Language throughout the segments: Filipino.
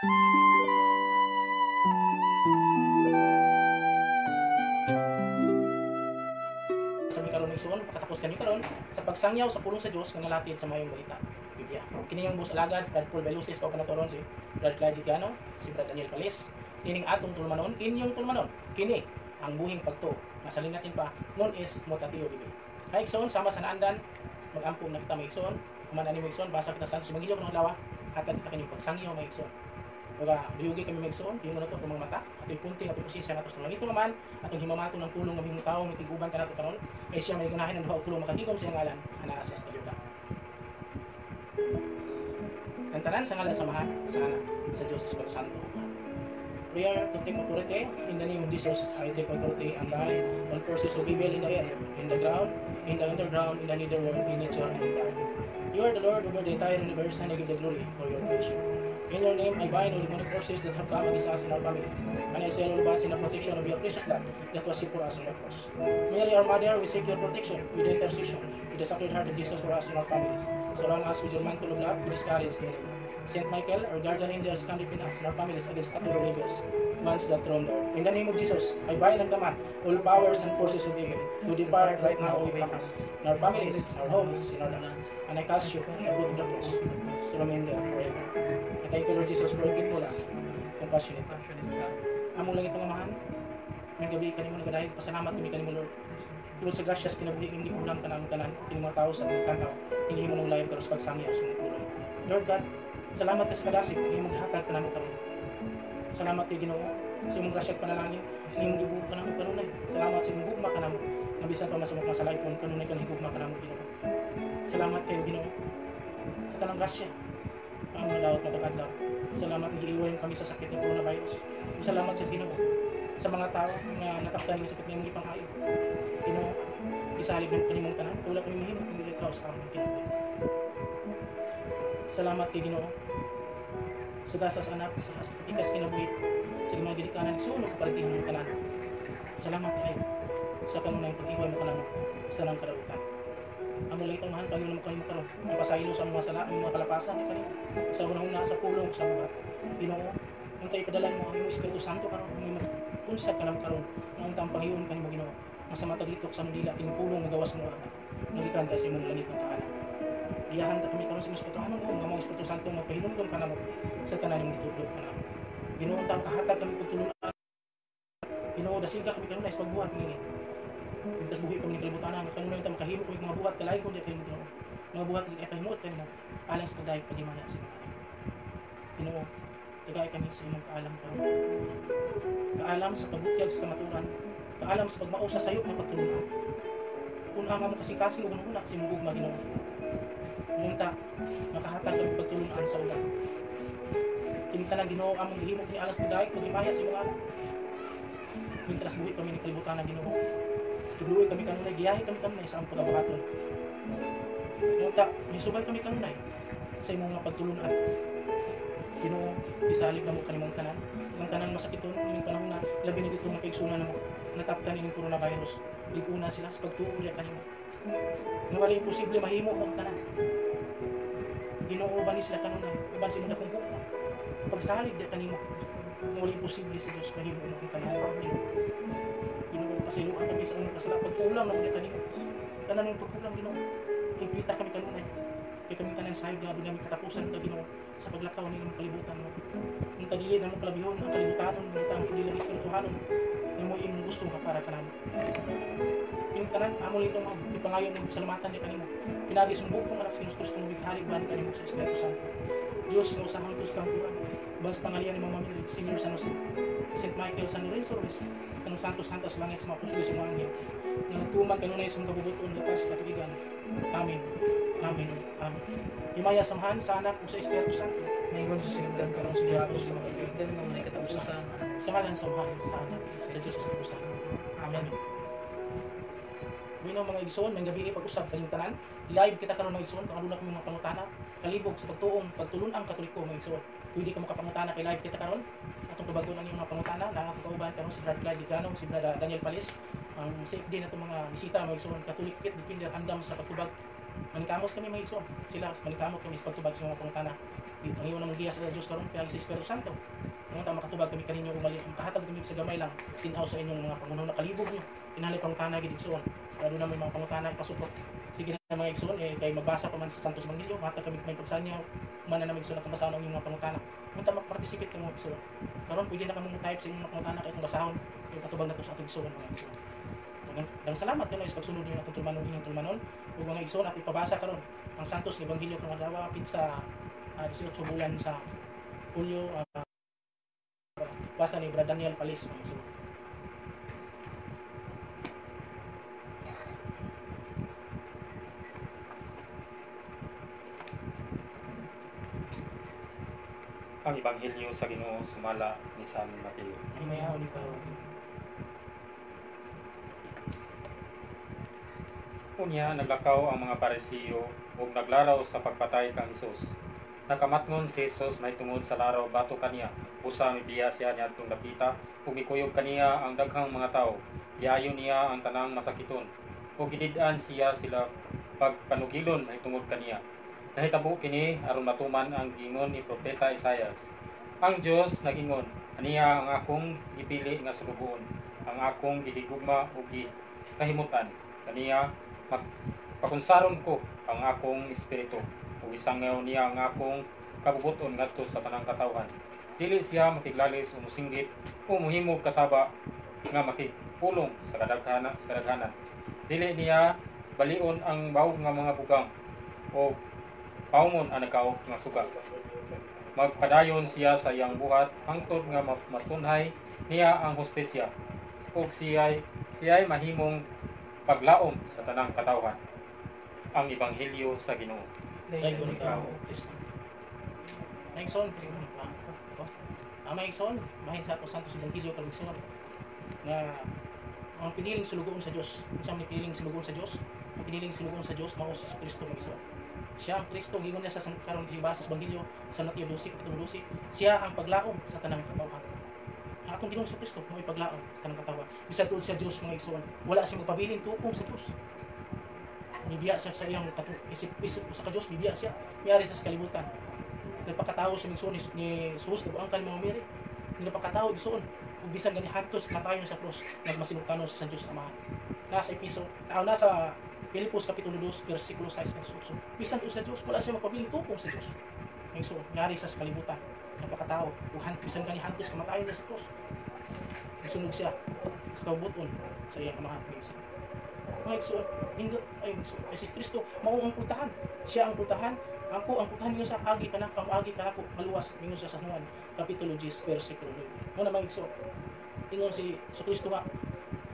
Sabi karon igsoon, pakatapos kanyo karon sa pagsangyaw sa pulong sa Dios nga nalatid sa mayong balita. Biblia. Kini yung bus alagad Brad Paul Belusis o kanatoron si Brad Clyde Dicano, si Brad Daniel Palis. Kining atong tulmanon, inyong tulmanon. Kini ang buhing pagtuo. Masaling natin pa, known is Mutatiyo Bibi. Hay igsoon sama sa naandan, mag-ampong na kita may igsoon, kuman ani may igsoon, basa kita sa sumangilyo ng lawa, hatag kita kanyang pagsangyaw may igsoon. Mga duyugi kami magsuon, yung mga ito mga mata, at yung punting at yung posisya nga ito ito naman, at yung himamato ng tulong ng mga tao, may tiguban ka nato karon, kay siya may gunahin ng duha tulong makatigom sa ngalan, anaas sa taliyuda. Ang tanan sa ngalan samahan, sa anak, sa Diyos Espiritu Santo. Prayer to take authority, in the name of Jesus, I take authority and die on forces of evil in the air, in the ground, in the underground, in the netherworld, in nature, and in the earth. You are the Lord over the entire universe, and I give the glory for your creation. In your name, I bind all demonic forces that have come against us in our family, and I seal all of us in the protection of your precious blood that was shed for us on the cross. Mary, our mother, we seek your protection with the intercession, with the sacred heart of Jesus for us and our families. Surround us with your mantle of love, with discourage the enemy. Saint Michael, our guardian angel, stand defend us and our families against all rebels, once that throne door. In the name of Jesus, I bind and command all powers and forces of evil to depart right now away from us, in our families, our homes, in our land. And I cast you the foot of the cross to remain there forever. I thank you, Lord Jesus, for your mo lang, compassionate ka. Among lang itong amahan, may gabi kanimo nagadahin, pasalamat kami kanimo, Lord. Tulong sa gracias, kinabuhi hindi ulam ka ng tanan, kining mga tao sa mga tanaw, hindi mo nang layang pero sa pagsangya o sumutulong. Lord God, salamat ka sa kadasig, hindi mong hatag ka namin karoon. Salamat kay Ginoo, sa imong grasya at panalangin, hindi mong gibug ka namin kanunay. Salamat sa imong gugma ka namin, nabisan pa masumok na sa laipon, kanunay ka higugma ka namin, Ginoo. Salamat kayo, Ginoo, sa tanang grasya, ang malawat matagad-law. Salamat na iiwain kami sa sakit ng coronavirus. Salamat sa Ginoo, sa mga tao na nataktan ng sakit ng mga ipang-ayo. Ginoo, isalig ng kanimong tanan, wala kami mahimot, hindi ikaw sa aming Ginoo. Salamat kay Ginoo sa gasas anak, sa katikas kinabuhi, sa mga ginikanan, sunog kapalitin ng tanan. Salamat kayo sa kanunay pag-iwan mo kanang sa nang karabutan. Ang mula itong mahal, Panginoon mo kanimo karon, ang pasaylo sa mga sala, ang mga kalapasan ni kanimo, sa unang-una sa pulong sa mga Ginoo. Ang tayo padalan mo ang iyong Espiritu Santo karon, ang iyong punsag ka naman karon, ang utang Panginoon kanimo Ginoo. Ang sa matalitok sa mundila, kining pulong nga gawas mo ana, nagikanta sa imong langit ng kaalam. Iyahan ta kami karon sa Espiritu Santo, ang mga Espiritu Santo nga pahinumdom ka namo sa tanan ng gitudlo ka namo. Ginoo, tang kahatag kami pagtulunan. Ginoo, dasin ka kami karon sa pagbuhat ngini. Pintas buhi kami ng kalibutan na kanunay ta makahimo kami mga buhat kalay kun di kay Ginoo. Mga buhat nga ipahimot kay mo alang sa pagdayeg pagimana sa mga. Ginoo, tagay kami sa imong kaalam karon. Kaalam sa pagbutyag sa kamaturan, kaalam sa pagmao sa sayop nga pagtulunan. Kung ang mo kasing-kasing ug una sa imong gugma Ginoo. Munta, makahatag kami pagtulunan sa ulan. Kinita na Ginoo among gihimo ni alas pagdayeg pagimaya sa imong alam. Mintras buhi kami ni kalibutan na Ginoo. Tuluy kami kanunay, giyahe kami kanunay sa among pagabuhaton. Munta, misubay kami kanunay sa imong mga pagtulunan. Ginoo, isalig na mo kanimong tanan. Ang tanan masakiton ining panahon na labi na gito makaigsunan na mo nataptan ining coronavirus. Liguna sila sa pagtuo niya kanimo. Nga wala imposible mahimo ang tanan. Ginoo ba ni sila kanunay? Iban sila na kung gugma. Pagsalig di kanimo. Nga wala imposible sa Diyos mahimo ang tanan. Ginoo, pasiluan kami sa unang kasala. Pagkulang na muli kanimo. Tanan ng pagkulang Ginoo. Higpita kami kanunay. Kaya kami tanan sahib nga doon namin katapusan ito Ginoo sa paglakaw nilang kalibutan mo. Ang tadili na mo kalabihon, ang kalibutanon, ang tang pagdilang espirituhanon, na mo yung gusto nga para ka namin. Yung tanan, amo nito mga ipangayon ng salamatan ni kanimo. Pinagi sumbog kong anak sa Diyos Kristo, bighalig ba ni kanimo sa Espiritu Santo. Diyos, nga usahang tos kang kuwan. Bas pangalian ni Mama Mary, Senior San Jose, Saint Michael, San Lorenzo Ruiz, ang Santos-Santos langit sa mga pusulis sa mga anghel. Nang tuman kanunay sa mga kabubuton, lakas, katuigan. Amen. Amen. Amen. Himaya samahan sa anak o sa Espiritu Santo. May gawin sa sinigdan ka rin sa Diyos sa mga kaibigan ng mga katapusan. Sa ngalan samahan sa anak sa Diyos sa Espiritu Santo. Amen. Bueno mga igsoon, may gabi pag-usap kanyang tanan. Live kita karon mga igsoon kung ano na kami mga pangutana. Kalibog sa pagtuong, pagtulun ang Katoliko mga igsoon. Pwede ka makapangutana kay live kita karon. Atong tubagon ang iyong mga pangutana na ako kauban karon si Brad Clyde Dicano, si Brad Daniel Palis. Ang safe din atong mga bisita mga igsoon, Catholic Pit, depende andam sa pagtubag Maningkamot kami mga igsoon. Sila maningkamot kami sa pagtubag sa mga pangutana. Ang iwan namang giya sa Diyos karon pinagi sa Espiritu Santo. Ngayon ta makatubag kami kaninyo umali. Ang kahatag kami sa gamay lang. Tinaw sa inyong mga pangunaw na kalibog niyo. Inali pangutana gid igsoon. Lalo na may mga pangutana ipasupot. Sige na mga igsoon kay magbasa pa man sa Santos Ebanghelyo, matag kami may pagsanyaw. Mana na igsoon at basahon ang inyong mga pangutana. Ngayon ta mag-participate kami mga igsoon. Karon pwede na kami type sa inyong mga pangutana kay itong basahon. Yung katubag na to sa atong igsoon mga igsoon. Dagang salamat kayo sa pagsunod niyo natong tulmanon inyong tulmanon. Ug mga igsoon at ipabasa karon ang Santos Ebanghelyo karong adlaw pizza 18 bulan sa Hulyo basa ni Brad Daniel Palis mga igsoon. Ang Ebanghelyo sa Ginoo sumala ni San Mateo. Ay mayaw ni kayo. Unya naglakaw ang mga Parisiyo ug naglaraw sa pagpatay kang Hesus. Nakamatngon si Hesus may tungod sa laraw bato kaniya. Usa mibiya siya niadtong dapita ug mikuyog kaniya ang daghang mga tawo. Giayon niya ang tanang masakiton. Ug gidid-an siya sila pagpanugilon may tungod kaniya. Nahitabo kini aron matuman ang gingon ni propeta Isaias. Ang Dios nagingon, aniya ang akong gipili nga sulugoon, ang akong gihigugma ug kahimutan. Kaniya pakunsaron ko ang akong espiritu ug isangaw niya ang akong kabubuton ngadto sa tanang katawhan. Dili siya makiglalis o musinggit o muhimog kasaba nga makipulong sa kadaghanan. Dili niya balion ang bawog nga mga bugang o paungon ang nagkaog nga suga. Magpadayon siya sa iyang buhat hangtod nga matunhay niya ang hostesya ug siya'y mahimong paglaom sa tanang katawhan. Ang Ebanghelyo sa Ginoo. Ay guni ka Kristo. Maigsoon maigsoon bahin sa ato Santos Ebanghelyo karong igsoon nga ang piniling sulugoon sa Dios. Sa piniling sulugoon sa Dios, ang piniling sulugoon sa Dios mao si Kristo maigsoon. Siya ang Kristo giingon niya sa karon gibasa sa Ebanghelyo sa Mateo 12:12. Siya ang paglaom sa tanang katawhan. Ang atong Ginoong Kristo mo ipaglaom sa tanang katawhan. Bisan tuod sa Dios mga igsoon, wala siyang magpabiling tukong sa Dios. Bibiya siya sa iyang isip sa Dios, bibiya siya. Miyari sa kalibutan. Nagpakatao siya igsoon ni Jesus ang kay mga miri. Nagpakatao igsoon ug bisan gani hantos matayon sa krus nagmasinugtanon sa Dios Ama. Nasa nasa Pilipos Kapitulo 2, versikulo 6 at 8. Bisan to sa Diyos, wala siya magpabiling tukong sa Diyos. Ngayon so, ngari sa kalibutan, napakatao, bisan gani hantos kamatayon niya sa krus. Sunog siya sa kabubuton sa iyang amahan. Ngayon so, si Kristo, mao ang putahan. Siya ang putahan. Ang putahan niyo sa agi kanak, ang agi kanak maluwas ninyo sa San Juan, Kapitulo 10, versikulo 9. Muna mga igso, ingon si Kristo nga,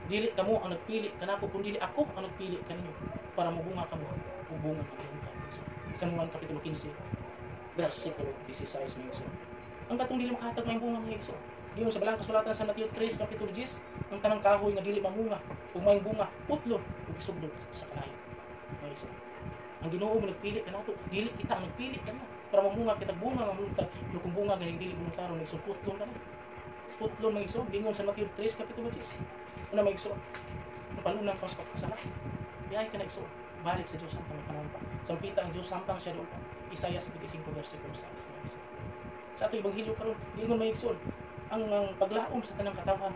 dili kamo ang nagpili kanako kun dili ako ang nagpili kaninyo para mubunga kamo ug bunga kamo. San Juan Kapitulo 15 versikulo 16 mga. Ang katong dili makahatag may bunga mga igso. Giyon sa balang kasulatan sa Mateo 3 Kapitulo 10 ang tanang kahoy nga dili mamunga ug may bunga putlon ug isugdog sa kalayo. Mga igso. Ang Ginoo mo nagpili kanato, dili kita ang nagpili kanimo para mamunga kita bunga nga multa kung bunga ganing dili voluntaro nagsuputlon kanimo. Putlon mga igso gingon sa Mateo 3 Kapitulo 10. Una may igsoon, napalunang pas pagkasala. Biyay ka na igsoon, balik sa Diyos samtang panampa. Sampita ang Diyos samtang siya doon pa. Isaiah 55 versikulo 6. Sa ato Ebanghelyo karon, giingon may igsoon, ang paglaom sa tanang katawhan,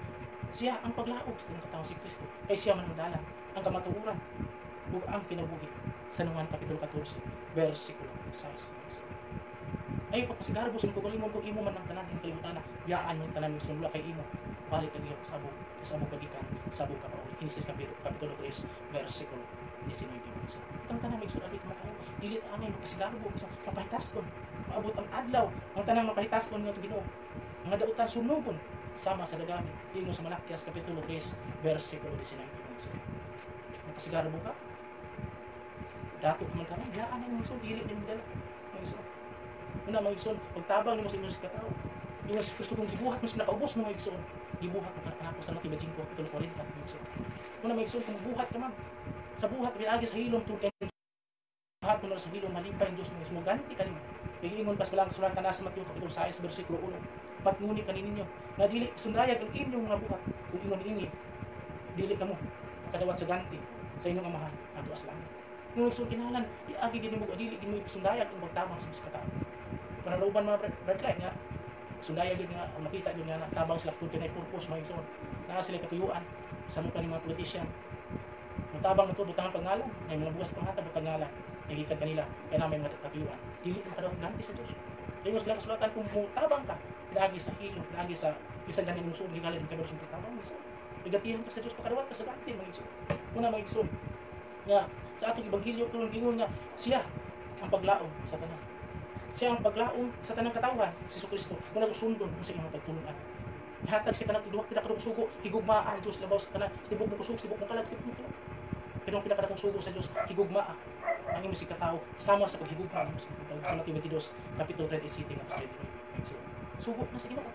siya ang paglaom sa tanang katawhan si Kristo. Ay siya man madala ang kamatuoran ug ang kinabuhi. San Juan Kapitulo 14 versikulo 6. Ay pagpasigarbo sa kugalimon kung imo man ang tanan ng kalibutan, biyaan yung tanan ng sunula kay imo. Balik kag sabog kagikan, sabog ka pa uli. Genesis Kapitulo 3 versikulo 19. Ang tanan may sulat dito makayo. Dili ta amin pagpasigarbo sa mapahitaskon. Maabot ang adlaw, ang tanang mapahitaskon nga Ginoo. Mga dautan sunugon sama sa dagami. Ingon sa Malakias Kapitulo 3 versikulo 19. Mapasigarbo ka. Dato man ka, biyaan ang mga dili din dala. Una mga igsoon, pagtabang mo sa inyo sa katao. Yung gusto kong gibuhat mo sa nakaubos mga igsoon. Gibuhat mo kanako sa Mateo 5, Kapitulo 40 mga igsoon. Una mga igsoon, kung buhat ka man. Sa buhat, pinagi sa hilom, tulad kayo. Buhat mo na sa hilom, malipay ang Diyos mga igsoon. Ganti ka rin. Iingon pas palang sulatan na sa Mateo Kapitulo 6, versikulo 1. Patnguni kaninyo. Na dili, sundayag ang inyong mga buhat. Kung ingon ini, dili ka mo. Kadawat sa ganti sa inyong amahan. Ato as langit. Nung igsoon kinahanglan iagi gid mo dili gid mo ipasundayag ang pagtabang sa mga tao. Panaluban mga red light nga sundayag gid nga makita gid nga tabang sila kun kinay purpose mga igsoon. Naa sila katuyuan sa mga politician. Matabang na to butangan pangalan, ay mga buwas panghatag butang ngalan. Nagikan kanila kaya na may mga katuyuan. Dili mo kadawat ganti sa Dios. Kaya sila kasulatan kung tabang ka, pinagi sa hilong, pinagi sa bisan ganing musuh gigalin ka sa tabang so. Igatihan ka sa Dios pakadawat ka sa ganti mga igsoon. Una mga igsoon. Nga sa atong ebanghelyo kuno gingon nga siya ang paglaom sa tanan. Siya ang paglaom sa tanang katawan, si Jesucristo. Muna usundon mo sa imong pagtulungan. Ihatag si kanang tiduhak pinakadong sugo, higugmaan Dios labaw sa tanan. Sibok mo kusog, sibok mo kalag, sibok mo kalag. Pero ang pinakadakong sugo sa Dios, higugmaa ang imong sikataw sama sa paghigugma mo sa Mateo 22 kapitulo 37 verse 23. Sugo na sa Ginoo.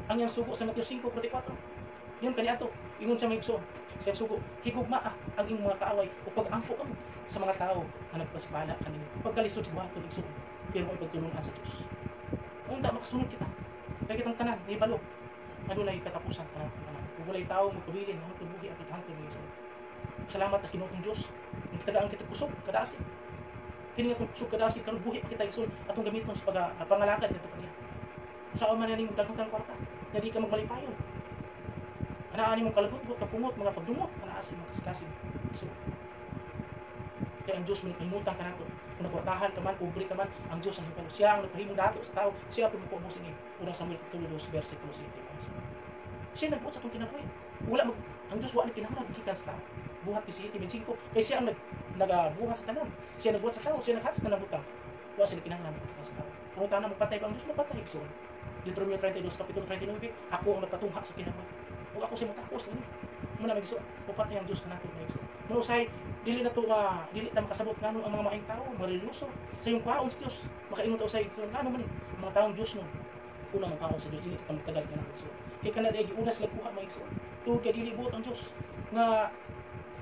Ang yang sugo sa Mateo 5:44. Yun kaniadto, ingon sa mga igsoon, siya sugo, higugmaa ang imong mga kaaway o pag-ampo ka mo sa mga tao na nagpasipala kanimo. Pagkalisod buhaton igsoon, pero mo pagtulungan sa Dios. Unta makasunod kita. Kaya kitang tanan, ni balo. Adunay katapusan kanang tanan. Ug walay tawo magpabilin ang tubuhi at hangtod ni igsoon. Salamat sa Ginoong Dios. Ang tagaan kita kusog kadasi. Kini nga kusog kadasi karon buhi pa kita igsoon atong gamiton sa pangalakad nito kaniya. Sa man ning daghang kang kwarta, nga di ka magmalipayon. Anaani mong kalagot kapungot mga pagdumot ana asin mga kaskasin. So, kaya ang Diyos manipahimutan ka nato. Kung nagkwartahan ka man, pobre ka man, ang Diyos ang hipalo. Siya ang nagpahimong dato sa tao. Siya ang pumupo mo sa inyo. Unang Samuel kapitulo 2, versikulo 7. Siya nagbuot sa itong kinabuhi. Ang Diyos wala kinahanglan gikan sa tao. Buhat 17:25. Kaya siya ang nagabuhat sa tanan. Siya nagbuhat sa tao. Siya naghatas na nabutang. Wala sila kinahanglan gikan sa tao. Kung tanan magpatay ba ang Diyos, magpatay. So, Deuteronomio 32, kapitulo 39, ako ang nagpatungha sa kinabuhi. Huwag ako siya matapos. Muna mag-iso, upatay ang Diyos ka natin mag-iso. Manusay, dili na ito dili na makasabot nga ang mga maing tao, mariluso. Sa iyong paon sa Diyos, makaingon ito sa iyo. Ano man mga taong Diyos nun. Unang paon sa Diyos, dili ka magtagal ka na mag-iso. Kaya ka na dahil, una sila kuha mag-iso. Tuwag ka dili buot ang Diyos. Nga,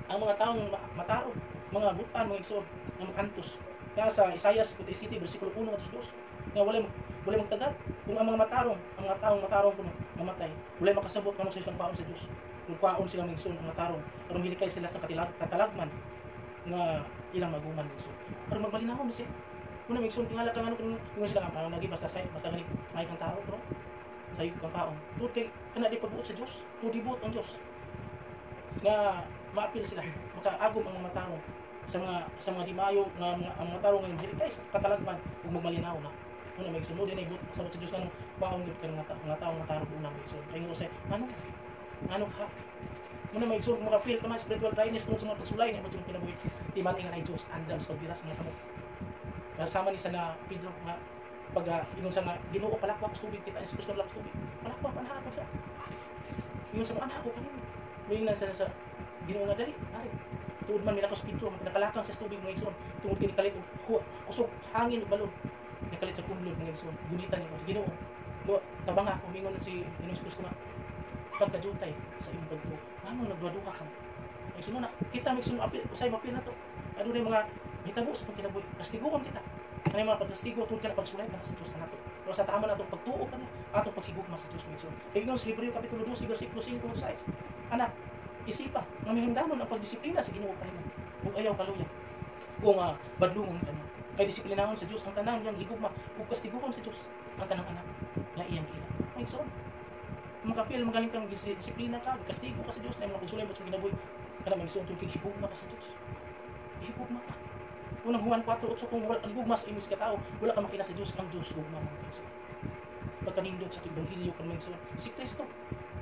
ang mga taong matarong, mga butan mag-iso, ng makantos. Kaya sa Isaiah 57, versikulo 1, Diyos, nga wala magtagal. Kung ang mga taong matarong kuno mamatay, wala makasabot kung sa isang paon sa Diyos. Kung kwaon sila migsun ang matarong, pero milikay sila sa katalagman nga ilang maguman migsun. Pero magmalinahon na siya. Kung migsun tingala kang ano kung sila nagi basta gani may kang tao bro. Sa iyo kang paon. Tud kay kana di pagbuot sa Diyos, tudibot ang Diyos. Nga maapil sila, makaagom ang mga matarong sa mga dimayo nga ang matarong nga milikay sa katalagman ug magmalinaw na. Una may sunod din ay sabot sa Diyos nga baon gid ka nga taong matarong una may sunod. Kay ngo say ano ka? Muna may igsoon mo ka-feel ka man spiritual dryness tungkol sa mga pagsulay nga mo sa kinabuhi. Di man nga ay Diyos andam sa pagdiras mga kamot. Kasama ni sa na Pedro nga pag ingon sa nga Ginoo palakwak sa tubig kita sa Kristo lang sa tubig. Palakwak anha ko siya. Ingon sa anha ko kanino. Moingan sa Ginoo nga dali. Ari. Tuod man nila ko sa Pedro nakalakang sa tubig mga igsoon. Tungod kini kalit kusog hangin ug balon. Nikalit sa punlod mga igsoon. Gunitan ni ko sa Ginoo. Lo tabang ako mingon si Ginoo Kristo nga pagkajutay sa imong pagtuo. Ano nagduha-duha ka? Ay sunod na kita migsun apil usay mapil na to. Ano rin mga hitabo sa kinabuhi. Kastigoon kita. Kanay mga pagkastigo tungod ka na pagsulay ka na sa Dios kanato. Pero sa tama natong pagtuo ka na atong paghigugma sa Dios migsun. Kay sa Hebreo kapitulo 12 versikulo 5 6. Anak, isipa nga mahimdanon ang pagdisiplina sa Ginoo kanimo. Kung ayaw kaluya. Kung badlungon ka na. Kay disiplinahon sa Dios ang tanan yang higugma ug kastigoon sa Dios ang tanang anak nga iyang ila. Migsun. Makapil magaling kang disiplina ka, kastigo ka sa Diyos na mga pagsulay mo sa kinabuhi. Kana magsuon tungkol higugma ka sa Diyos. Higugma ka. Unang Juan 4:8 kung wala higugma sa imong katao, wala ka makita sa Diyos ang Diyos gugma man Diyos. Pagkanindot sa ebanghelyo kan magsuon si Kristo.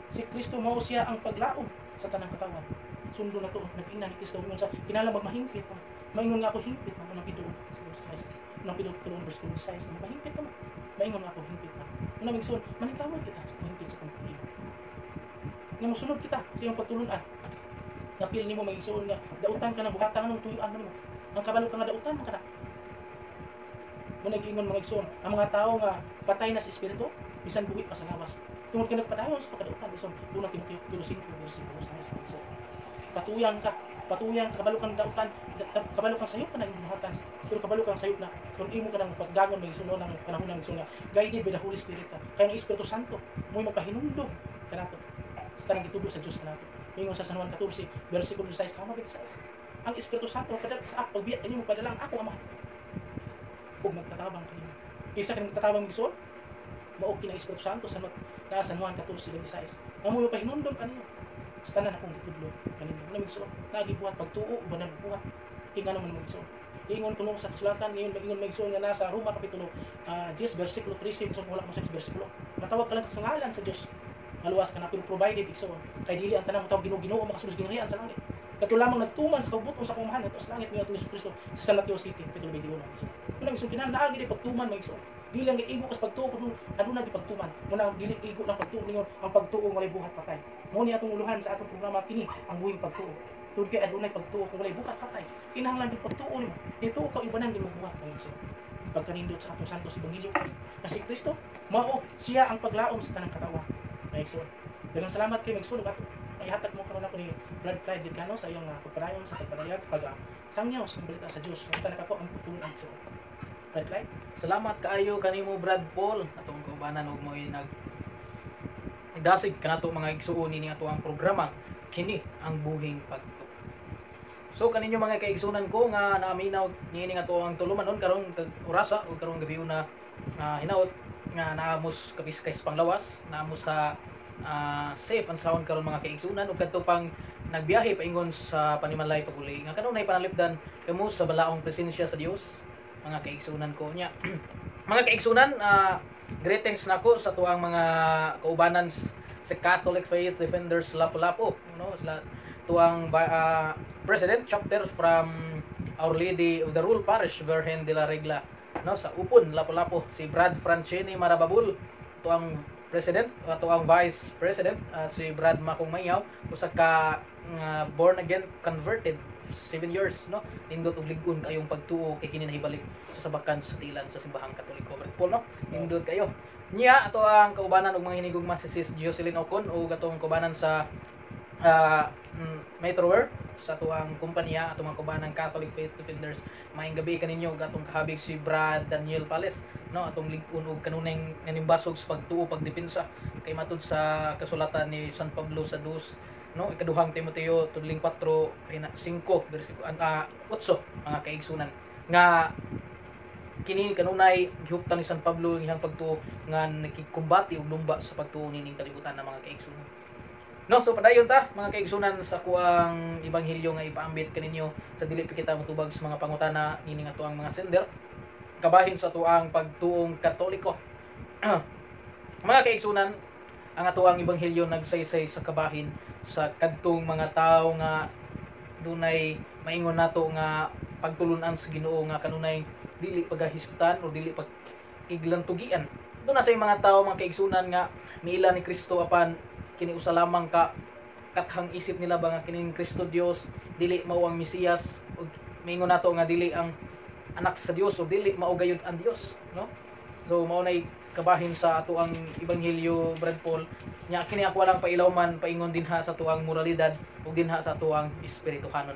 Si Kristo mao siya ang paglaom sa tanang katawan. Sundo na to nag-ina ni Kristo ingon sa kinahanglan magmahimpit pa. Maingon nga ako himpit pa nang Pedro 6. Nang Pedro 3:6 mahimpit ka man. Maingon nga ako himpit pa. Una magsuon maningkamot kita sa mahimpit sa pagpuli. Nga mosunod kita sa iyong pagtulunan. Napil nimo magsuon nga dautan ka na buhatan ng tuyuan mo. Ang kabalo ka nga dautan mo kana. Muna giingon mga igsoon, ang mga tao nga patay na sa espiritu, bisan buhi pa sa lawas. Tungod ka nagpadayon sa pagkadautan, bisan unang Timoteo 5 versikulo 6. Patuyang ka kabalo kang dautan, kabalo kang sayop ka na buhatan. Pero kabalo kang sayop na kung imo ka nang paggagon may sunod ng panahon ng igsoon nga guided by the Holy Spirit. Kaya ang Espiritu Santo mo'y magpahinumdog kanato. Sa tanang gitubo sa Dios kanato. Ingon sa San Juan 14 versikulo 6 kamo 6. ang Espiritu Santo kadal sa ako pagbiya kanimo padala ang ako Ama. Ug magtatabang kanimo. Isa ka magtatabang gisuon, mao kini Espiritu Santo sa San Juan 14:26. Amo pa hinundon kanimo. Sa tanan akong gitudlo kanimo. Namigsuon, nagibuhat pagtuo ug banal buhat. Tingano man magsuon. Ingon kuno sa kasulatan ngayon ingon magsuon nga nasa Roma kapitulo 10 bersikulo 13 so wala mo sa bersikulo. Matawag ka lang sa ngalan sa Dios. Maluwas ka na pero provided igsuon. Kay dili ang tanan mo tawag Ginoo makasulod gingharian sa langit. Kato lamang nagtuman sa kabuton sa kumahan ito sa langit niya Hesus Kristo sa San Mateo City kapitulo 21. Unang isong kinahanglan gid pagtuman magsuon. Dili ang igo kas pagtuo kuno aduna gi pagtuman. Unang dili igo lang pagtuo ningon ang pagtuo walay buhat patay. Mao ni atong uluhan sa atong programa kini ang buhing pagtuo. Tungod kay adunay pagtuo kung walay buhat patay. Kinahanglan gid pagtuo nimo. Dito ka ibanan gid magbuhat magsuon. Pagkanindot sa atong santos ebanghelyo kasi Kristo mao siya ang paglaom sa tanang katawan. Magsuon. Daghang salamat kay magsuon ato. Ihatag mo karon ako ni Brad Clyde Dicano sa iyong pagpadayon sa pagpadayag pag sangyaw sa balita sa Dios. Ug tanaka ko ang pagtulong ang Dios. Brad Clyde. Salamat kaayo kanimo Brad Paul atong kaubanan og mo'y dasig kanato mga igsuon ni ato ang programa kini ang buhing pagtuo. So kaninyo mga kaigsunan ko nga naaminaw niini nga to ang tulumanon karong orasa o karong gabi na hinaot nga naamos kapiskay sa panglawas, naamos sa safe and sound karon mga kaigsunan ug kadto pang nagbiyahe paingon sa panimalay paguli nga kanunay panalipdan kamo sa balaong presensya sa Dios mga kaigsunan ko nya. Mga kaigsunan, greetings nako sa tuang mga kaubanan sa Catholic Faith Defenders Lapu-Lapu, no? Sa tuang President chapter from Our Lady of the Rule Parish Virgen de la Regla, no? Sa Upon Lapu-Lapu si Brad Francini Marababul, tuang President, tuang Vice President si Brad Makong Mayaw, usa ka born again converted 7 years, no? Nindot og lig-on kayong pagtuo kay kini nahibalik sa sabakan sa tilan sa simbahang Katoliko. Paul, no? Nindot kayo. Niya ato ang kaubanan og mga hinigugma si Sis Jocelyn Ocon o atong kaubanan sa Metroware sa tuang kumpanya atong mga kaubanan Catholic Faith Defenders. Maayong gabi kaninyo gatong kahabig si Brad Daniel Pales, no? Atong lig-on og kanunay nganimbasog sa pagtuo pagdepensa kay matud sa kasulatan ni San Pablo sa 2 no ikaduhang Timoteo tudling 4 5 bersikulo 8 mga kaigsunan nga kini kanunay gihuptan ni San Pablo ang iyang pagtuo nga nakikumbati og lumba sa pagtuo nining kalibutan ng mga kaigsunan. No, so padayon ta mga kaigsunan sa kuang ebanghelyo nga ipaambit kaninyo sa dili pa kita motubag sa mga pangutana nining ato ang mga sender kabahin sa tuang pagtuong Katoliko. Mga kaigsunan, ang ato ang ebanghelyo nagsaysay sa kabahin sa kadtong mga tawo nga dunay maingon nato nga pagtulunan sa Ginoo nga kanunay dili pagahisgutan o dili pagiglantugian. Doon na sa mga tawo mga kaigsunan nga miila ni Kristo apan kini usa lamang ka kathang isip nila ba nga kining Kristo Dios dili mao ang Mesiyas ug maingon nato nga dili ang anak sa Dios o dili mao gayud ang Dios, no? So mao nay kabahin sa ato ang ebanghelyo Brad Paul nya kini ako lang pailawman paingon dinha sa tuang moralidad ug dinha sa tuang espirituhanon.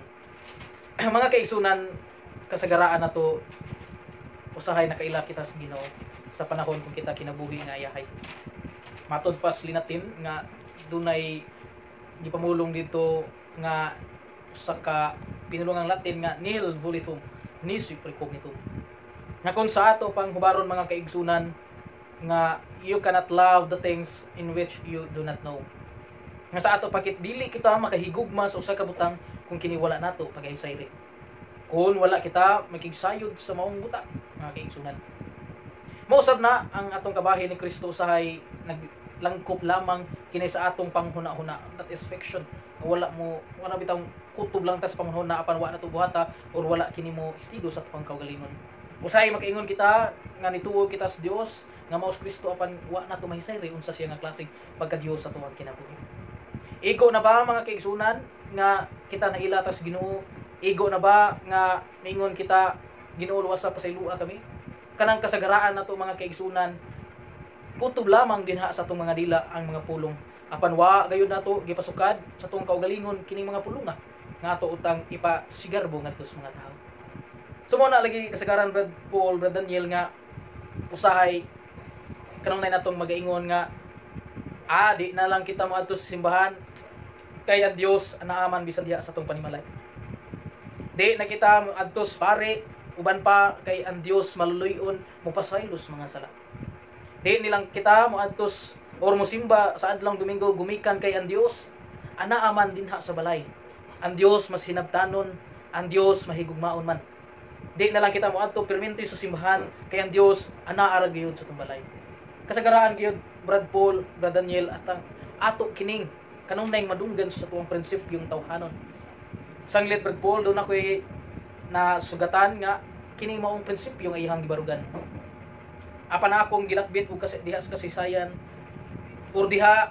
Mga kaigsunan, kasagaraan nato usahay nakaila kita sa Ginoo sa panahon kung kita kinabuhi nga yahay. Matod pas linatin nga dunay gipamulong dito nga usa ka pinulungang Latin nga nil volitum nisi precognitum. Nga kung sa ato pang hubaron mga kaigsunan nga you cannot love the things in which you do not know. Nga sa ato pakit dili kita makahigugma sa usa ka butang kung kini wala nato pagahisayri. Kung wala kita makigsayod sa maong buta, mga kaigsunan. Mausab na ang atong kabahin ni Kristo usahay naglangkop lamang kini sa atong panghuna-huna. That is fiction. Wala bitang kutob lang tas panghuna apan wa na to buhata or wala kini mo istigo sa atong kaugalingon. Usahay makaingon kita nga nituo kita sa Dios nga maos Kristo apan wa na to mahisayri unsa siya nga klaseng pagka-Dios sa tuwang kinabuhi. Ego na ba mga kaigsunan nga kita naila tas Ginoo? Ego na ba nga mingon kita Ginoo luwas sa pasaylua kami? Kanang kasagaraan nato mga kaigsunan kutob lamang dinha sa atong mga dila ang mga pulong apan wa gayud nato gipasukad sa atong kaugalingon kining mga pulong nga ato utang ipasigarbo ngadto sa mga tao. So mo na lagi kasagaran Brad Paul, Brad Daniel nga usahay kanang nay natong magaingon nga di na lang kita moadto sa simbahan kay ang Dios anaaman bisan diha sa atong panimalay. Di na kita adtos pare uban pa kay ang Dios maluluyon mo pasaylos mga sala. Di nilang kita mo adtos or mosimba sa adlong Domingo gumikan kay ang Dios ana aman dinha sa balay. Ang Dios mas hinabtanon, ang Dios mahigugmaon man. Di na lang kita mo adto perminti sa simbahan kay ang Dios ana ara gyud sa tumbalay. Kasagaraan gyud Brad Paul, Brad Daniel hasta ato kining kanong nang madunggan sa tuwang prinsipyong tawhanon. Sanglit Brad Paul doon ako'y na sugatan nga kining maong prinsipyo nga iyang gibarugan. Apa na akong gilakbit og kasi diha sa kasaysayan or diha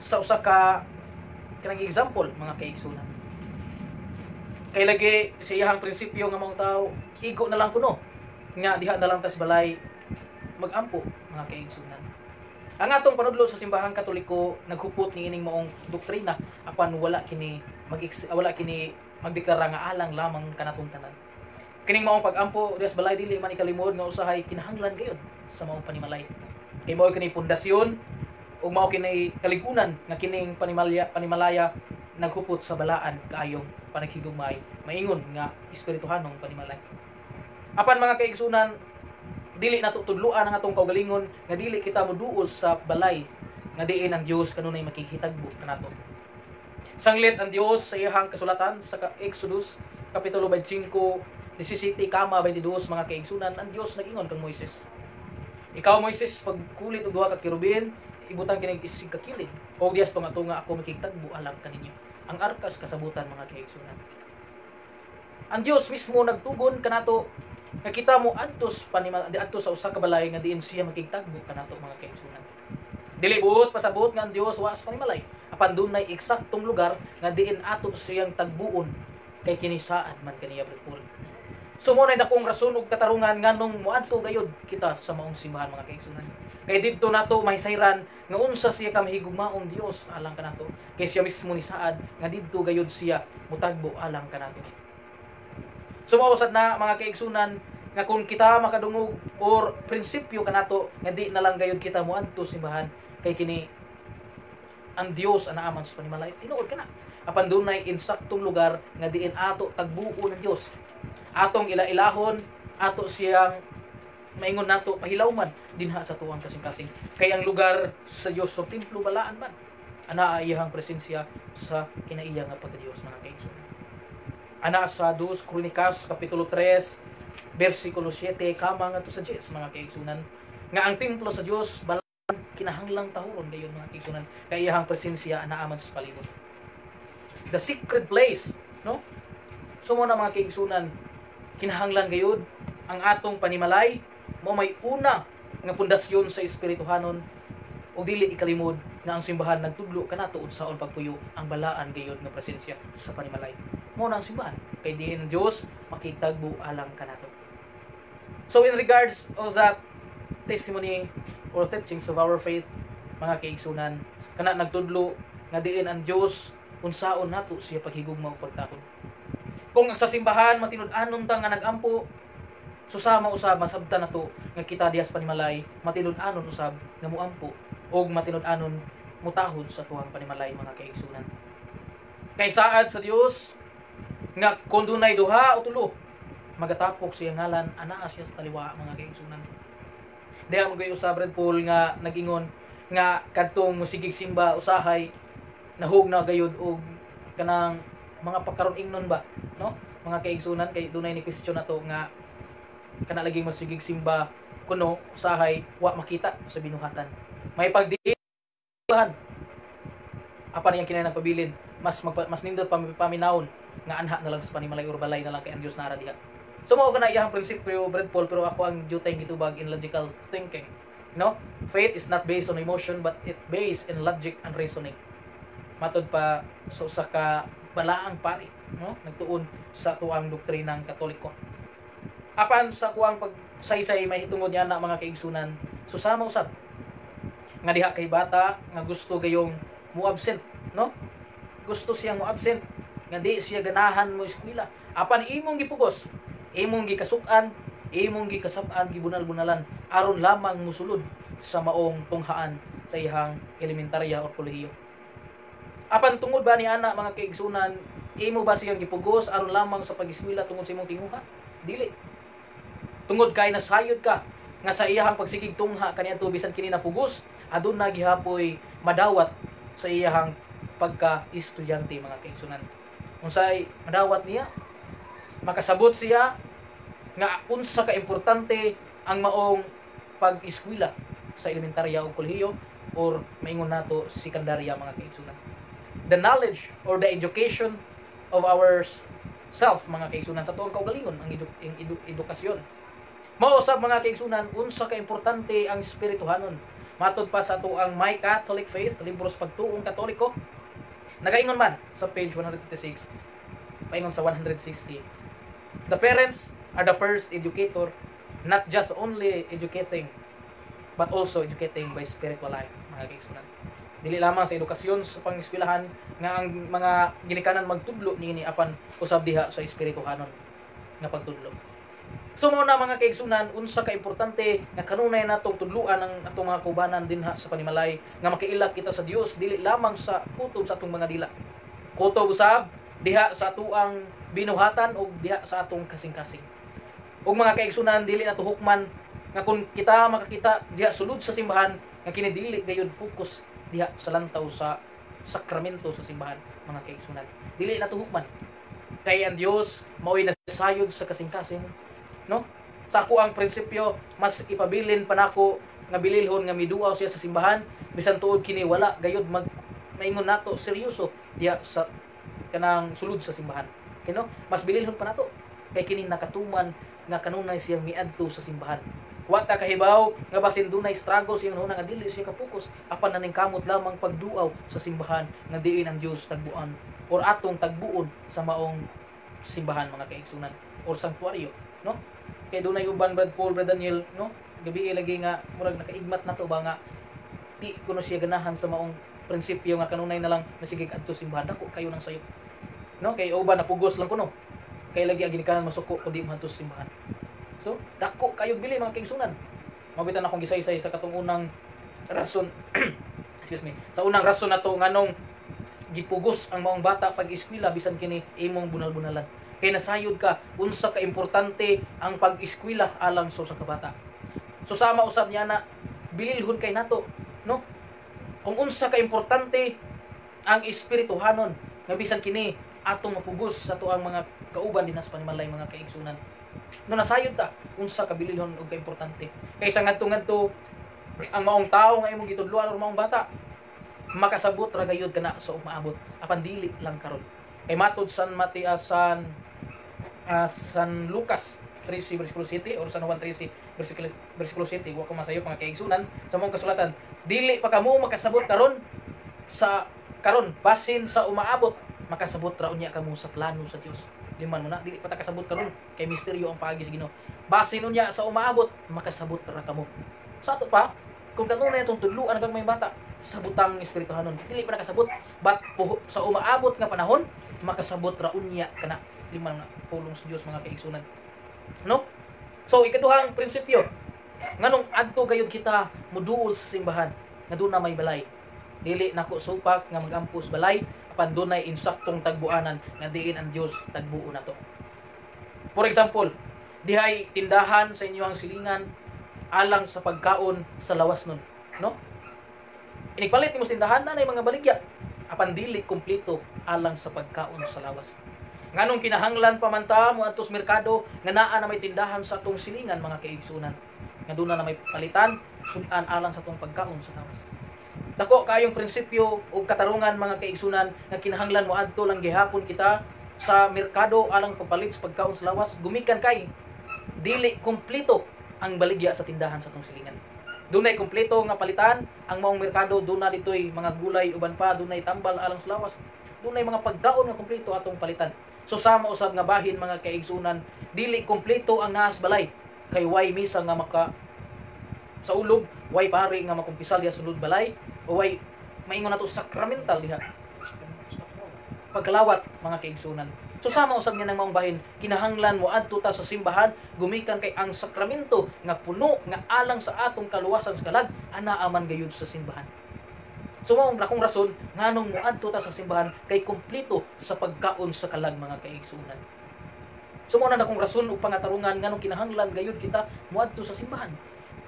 sa usa ka kanang example mga kaigsunan. Kay lagi sa iyang prinsipyo nga mga tao igo na lang kuno nga diha na lang tas balay magampo mga kaigsunan. Ang atong panudlo sa simbahang Katoliko naghupot ni ining maong doktrina apan wala kini magdeklara nga alang lamang kanatong tanan. Kining maong pagampo dias balay dili man ikalimod nga usahay kinahanglan gayud sa maong panimalay. Kay mao kini pundasyon ug mao kini kaligunan nga kining panimalaya naghupot sa balaan kaayong panaghigugmay maingon nga espirituhanong panimalay. Apan mga kaigsunan dili nato tudluan ang atong kaugalingon nga dili kita moduol sa balay nga diin ang Dios kanunay makikitagbo kanato. Sanglit ang Dios sa iyang kasulatan sa Exodus kapitulo 25 17 kama 22 mga kaigsunan ang Dios nagingon kang Moises. Ikaw Moises pagkulit og duha ka kirubin ibutang kining isig ka kilid o dias to nga ako makikitagbo alam kaninyo. Ang arkas kasabutan mga kaigsunan. Ang Dios mismo nagtugon kanato nga kita mo adtos sa usa ka balay nga diin siya makigtagbo kanato mga kaigsunan. Dili buot pasabot nga ang Dios wa sa panimalay apan dunay eksaktong lugar nga diin ato siyang tagbuon kay kinisaan man kaniya Paul. Sumunay na kong rason ug katarungan nganong moadto gayud kita sa maong simbahan mga kaigsunan. Kay didto nato mahisayran nga unsa siya ka mahigugmaong Dios alang kanato. Kay siya mismo ni saad nga didto gayud siya mutagbo alang kanato. Sumausad na mga kaigsunan nga kung kita makadungog or prinsipyo kanato nga di na lang gayud kita moadto simbahan kay kini ang Dios ana aman sa panimalay tinuod kana apan dunay insaktong lugar nga diin ato tagbuon ng Dios atong ilailahon ato siyang maingon nato pahilawman dinha sa tuwang kasing-kasing kay ang lugar sa Dios sa templo balaan man ana iyang presensya sa kinaiya nga pagka-Dios mga kaigsunan. Ana sa 2 Kronikas kapitulo 3 bersikulo 7 kama ngadto sa 10 mga kaigsunan nga ang templo sa Dios balaan kinahanglang tahuron gayon mga kaigsunan kay iyang presensya ana aman sa palibot. The secret place, no? Sumo na mga kaigsunan kinahanglan gayud ang atong panimalay mao may una nga pundasyon sa espirituhanon ug dili ikalimod nga ang simbahan nagtudlo kanato unsaon pagpuyo ang balaan gayud nga presensya sa panimalay. Mao na ang simbahan kay diin Dios makitagbo alang kanato. So in regards of that testimony or teachings of our faith mga kaigsunan kana nagtudlo nga diin ang Dios unsaon nato siya paghigugma ug pagtakon. Kung ang sa simbahan matinud-anon ta nga nagampo susama usab masabtan nato nga kita diha sa panimalay matinud-anon usab nga muampo ug matinud-anon mutahod sa tuwang panimalay mga kaigsunan. Kay saad sa Dios nga kung dunay duha o tulo magatapok siya ngalan anaa siya sa taliwa mga kaigsunan. Diha mo gay usab Brad Paul nga nagingon nga kadtong musigig simba usahay nahug na gayud og kanang mga pagkaron ingnon ba no mga kaigsunan kay dunay ni question nato nga kana lagi musigig simba kuno usahay wa makita sa binuhatan may pagdihan apan yang kinahanglan pabilin mas nindot paminawon nga anha na lang sa panimalay or balay na lang kay ang Dios nara diha. So mao kana iyang prinsipyo Brad Paul pero ako ang dutay gitubag in logical thinking. No? Faith is not based on emotion but it based in logic and reasoning. Matod pa so sa ka balaang pari, no? Nagtuon sa tuang doktrinang Katoliko. Apan sa kuang pagsaysay may hitungod niya na mga kaigsunan, susama usab nga diha kay bata nga gusto gayong mo-absent, no? Gusto siyang mo-absent nga di siya ganahan mo eskwela. Apan imong gipugos, imong gikasukan, imong gikasab-an gibunal-bunalan aron lamang musulod sa maong tunghaan sa iyang elementarya o kolehiyo. Apan tungod ba ni ana mga kaigsunan imo ba siyang gipugos aron lamang sa pag-eskwela tungod sa imong tinguha? Dili. Tungod kay nasayod ka nga sa iyahang pagsigig tungha kaniadto bisan kini napugos, adun na gihapoy madawat sa iyahang pagka-estudyante mga kaigsunan. Unsay madawat niya? Makasabot siya nga unsa ka importante ang maong pag-eskwela sa elementarya o kolehiyo or maingon nato sekundarya mga kaigsunan. The knowledge or the education of our self mga kaigsunan sa tuong kaugalingon ang edukasyon. Mao usab mga kaigsunan unsa ka importante ang espirituhanon. Matod pa sa tuang My Catholic Faith, libro sa pagtuong Katoliko. Nagaingon man sa page 156, paingon sa 160. The parents are the first educator, not just only educating, but also educating by spiritual life, mga kaigsunan. Dili lamang sa edukasyon sa pang-eskwelahan nga ang mga ginikanan magtudlo niini apan usab diha sa espirituhanon nga pagtudlo. So mao na mga kaigsunan, unsa ka importante nga kanunay natong tudluan ang atong mga kaubanan dinha sa panimalay nga makiilak kita sa Dios dili lamang sa kutob sa atong mga dila. Kutob usab diha sa atuang binuhatan o diha sa atong kasing-kasing. Ug mga kaigsunan, dili na tuhukman nga kung kita makakita diha sulod sa simbahan nga kini dili gayud focus diha sa lantaw sa sakramento sa simbahan mga kaigsunan. Dili na tuhukman kay ang Dios mao'y nasayod sa kasing-kasing, no? Sa ako ang prinsipyo, mas ipabilin pa nako nga bililhon nga miduaw siya sa simbahan bisan tuod kini wala gayud maingon nato seryoso diha sa kanang sulod sa simbahan. Kino, mas bililhon pa nato kay kini nakatuman nga kanunay siyang miadto sa simbahan. Wa ta kahibaw nga basin dunay struggle siyang nuna nga dili siya ka-focus apan naning kamot lamang pagduaw sa simbahan nga diin ang Dios tagbuan or atong tagbuon sa maong simbahan mga kaigsunan or sanktuaryo, no? Kay dunay uban Brad Paul, Brad Daniel, no? Gabi lagi nga murag nakaigmat na to ba nga di kuno siya ganahan sa maong prinsipyo nga kanunay na lang nasigig adto simbahan dako kayo nang sayo. No, kay uban napugos lang kuno. Kay lagi ang ginikanan masuko kundi man adto simbahan. So, dako kayo bili mga kaigsunan. Mabitan akong gisaysay sa katong unang rason excuse me. Sa unang rason nato nganong gipugos ang maong bata pag eskwela bisan kini imong bunal-bunalan. Kay nasayod ka unsa ka importante ang pag-eskwela alang sa usa ka bata. So sama usab niya na bililhon kay nato, no? Kung unsa ka importante ang espirituhanon nga bisan kini atong mapugos sa tuang mga kauban dinas panimalay mga kaigsunan. No nasayod ta unsa ka bililhon ug ka importante. Kaysa ngadto-ngadto ang maong tawo nga imong gitudloan or maong bata makasabot ra gayud kana sa umaabot apan dili lang karon. Kay matod San Lucas 13 versikulo 7 or San Juan 13 versikulo 7 wa ko masayo mga kaigsunan sa mong kasulatan dili pa kamo makasabot karon sa karon basin sa umaabot makasabot ra unya kamo sa plano sa Dios. Liman mo na dili pa ta kasabot karon kay misteryo ang paagi sa Ginoo. Basin unya sa umaabot makasabot ra kamo. Sa ato pa kung kanunay atong tudluan hanggang may bata sa butang espirituhanon dili pa nakasabot but sa umaabot nga panahon makasabot ra unya kana limang pulong sa Dios mga kaigsunan, no? So ikaduhang prinsipyo nganong adto gayud kita moduol sa simbahan nga doon na may balay dili nako supak nga magampos balay apan dunay insaktong tagbuanan nga diin ang Dios tagbuo nato. For example, dihay tindahan sa inyong silingan alang sa pagkaon sa lawas nun, no? Inipalit nimo tindahan na mga baligya apan dili kumpleto alang sa pagkaon sa lawas. Nganong kinahanglan pa man ta mo adto sa merkado nga naa na may tindahan sa atong silingan mga kaigsunan. Nga doon na may palitan sudan alang sa atong pagkaon sa lawas. Dako kayong prinsipyo o katarungan mga kaigsunan nga kinahanglan mo adto lang gihapon kita sa merkado alang pagpalit sa pagkaon sa lawas gumikan kay dili kumpleto ang baligya sa tindahan sa atong silingan. Dunay kumpleto nga palitan ang maong merkado, doon na ditoy mga gulay uban pa, dunay tambal alang sa lawas. Dunay mga pagkaon nga kumpleto atong palitan. So sama usab nga bahin mga kaigsunan, dili kumpleto ang naas balay kay way misa nga maka sa ulog, way pari nga makumpisalya sulod balay o way maingon nato sacramental diha. Pagkalawat mga kaigsunan. So sama usab nga nang maong bahin, kinahanglan mo adto ta sa simbahan gumikan kay ang sakramento nga puno nga alang sa atong kaluwasan sa kalag ana aman gayud sa simbahan. So mao ang akong rason nganong moadto ta sa simbahan kay kumpleto sa pagkaon sa kalag mga kaigsunan. So mao na akong rason ug pangatarungan nganong kinahanglan gayud kita moadto sa simbahan.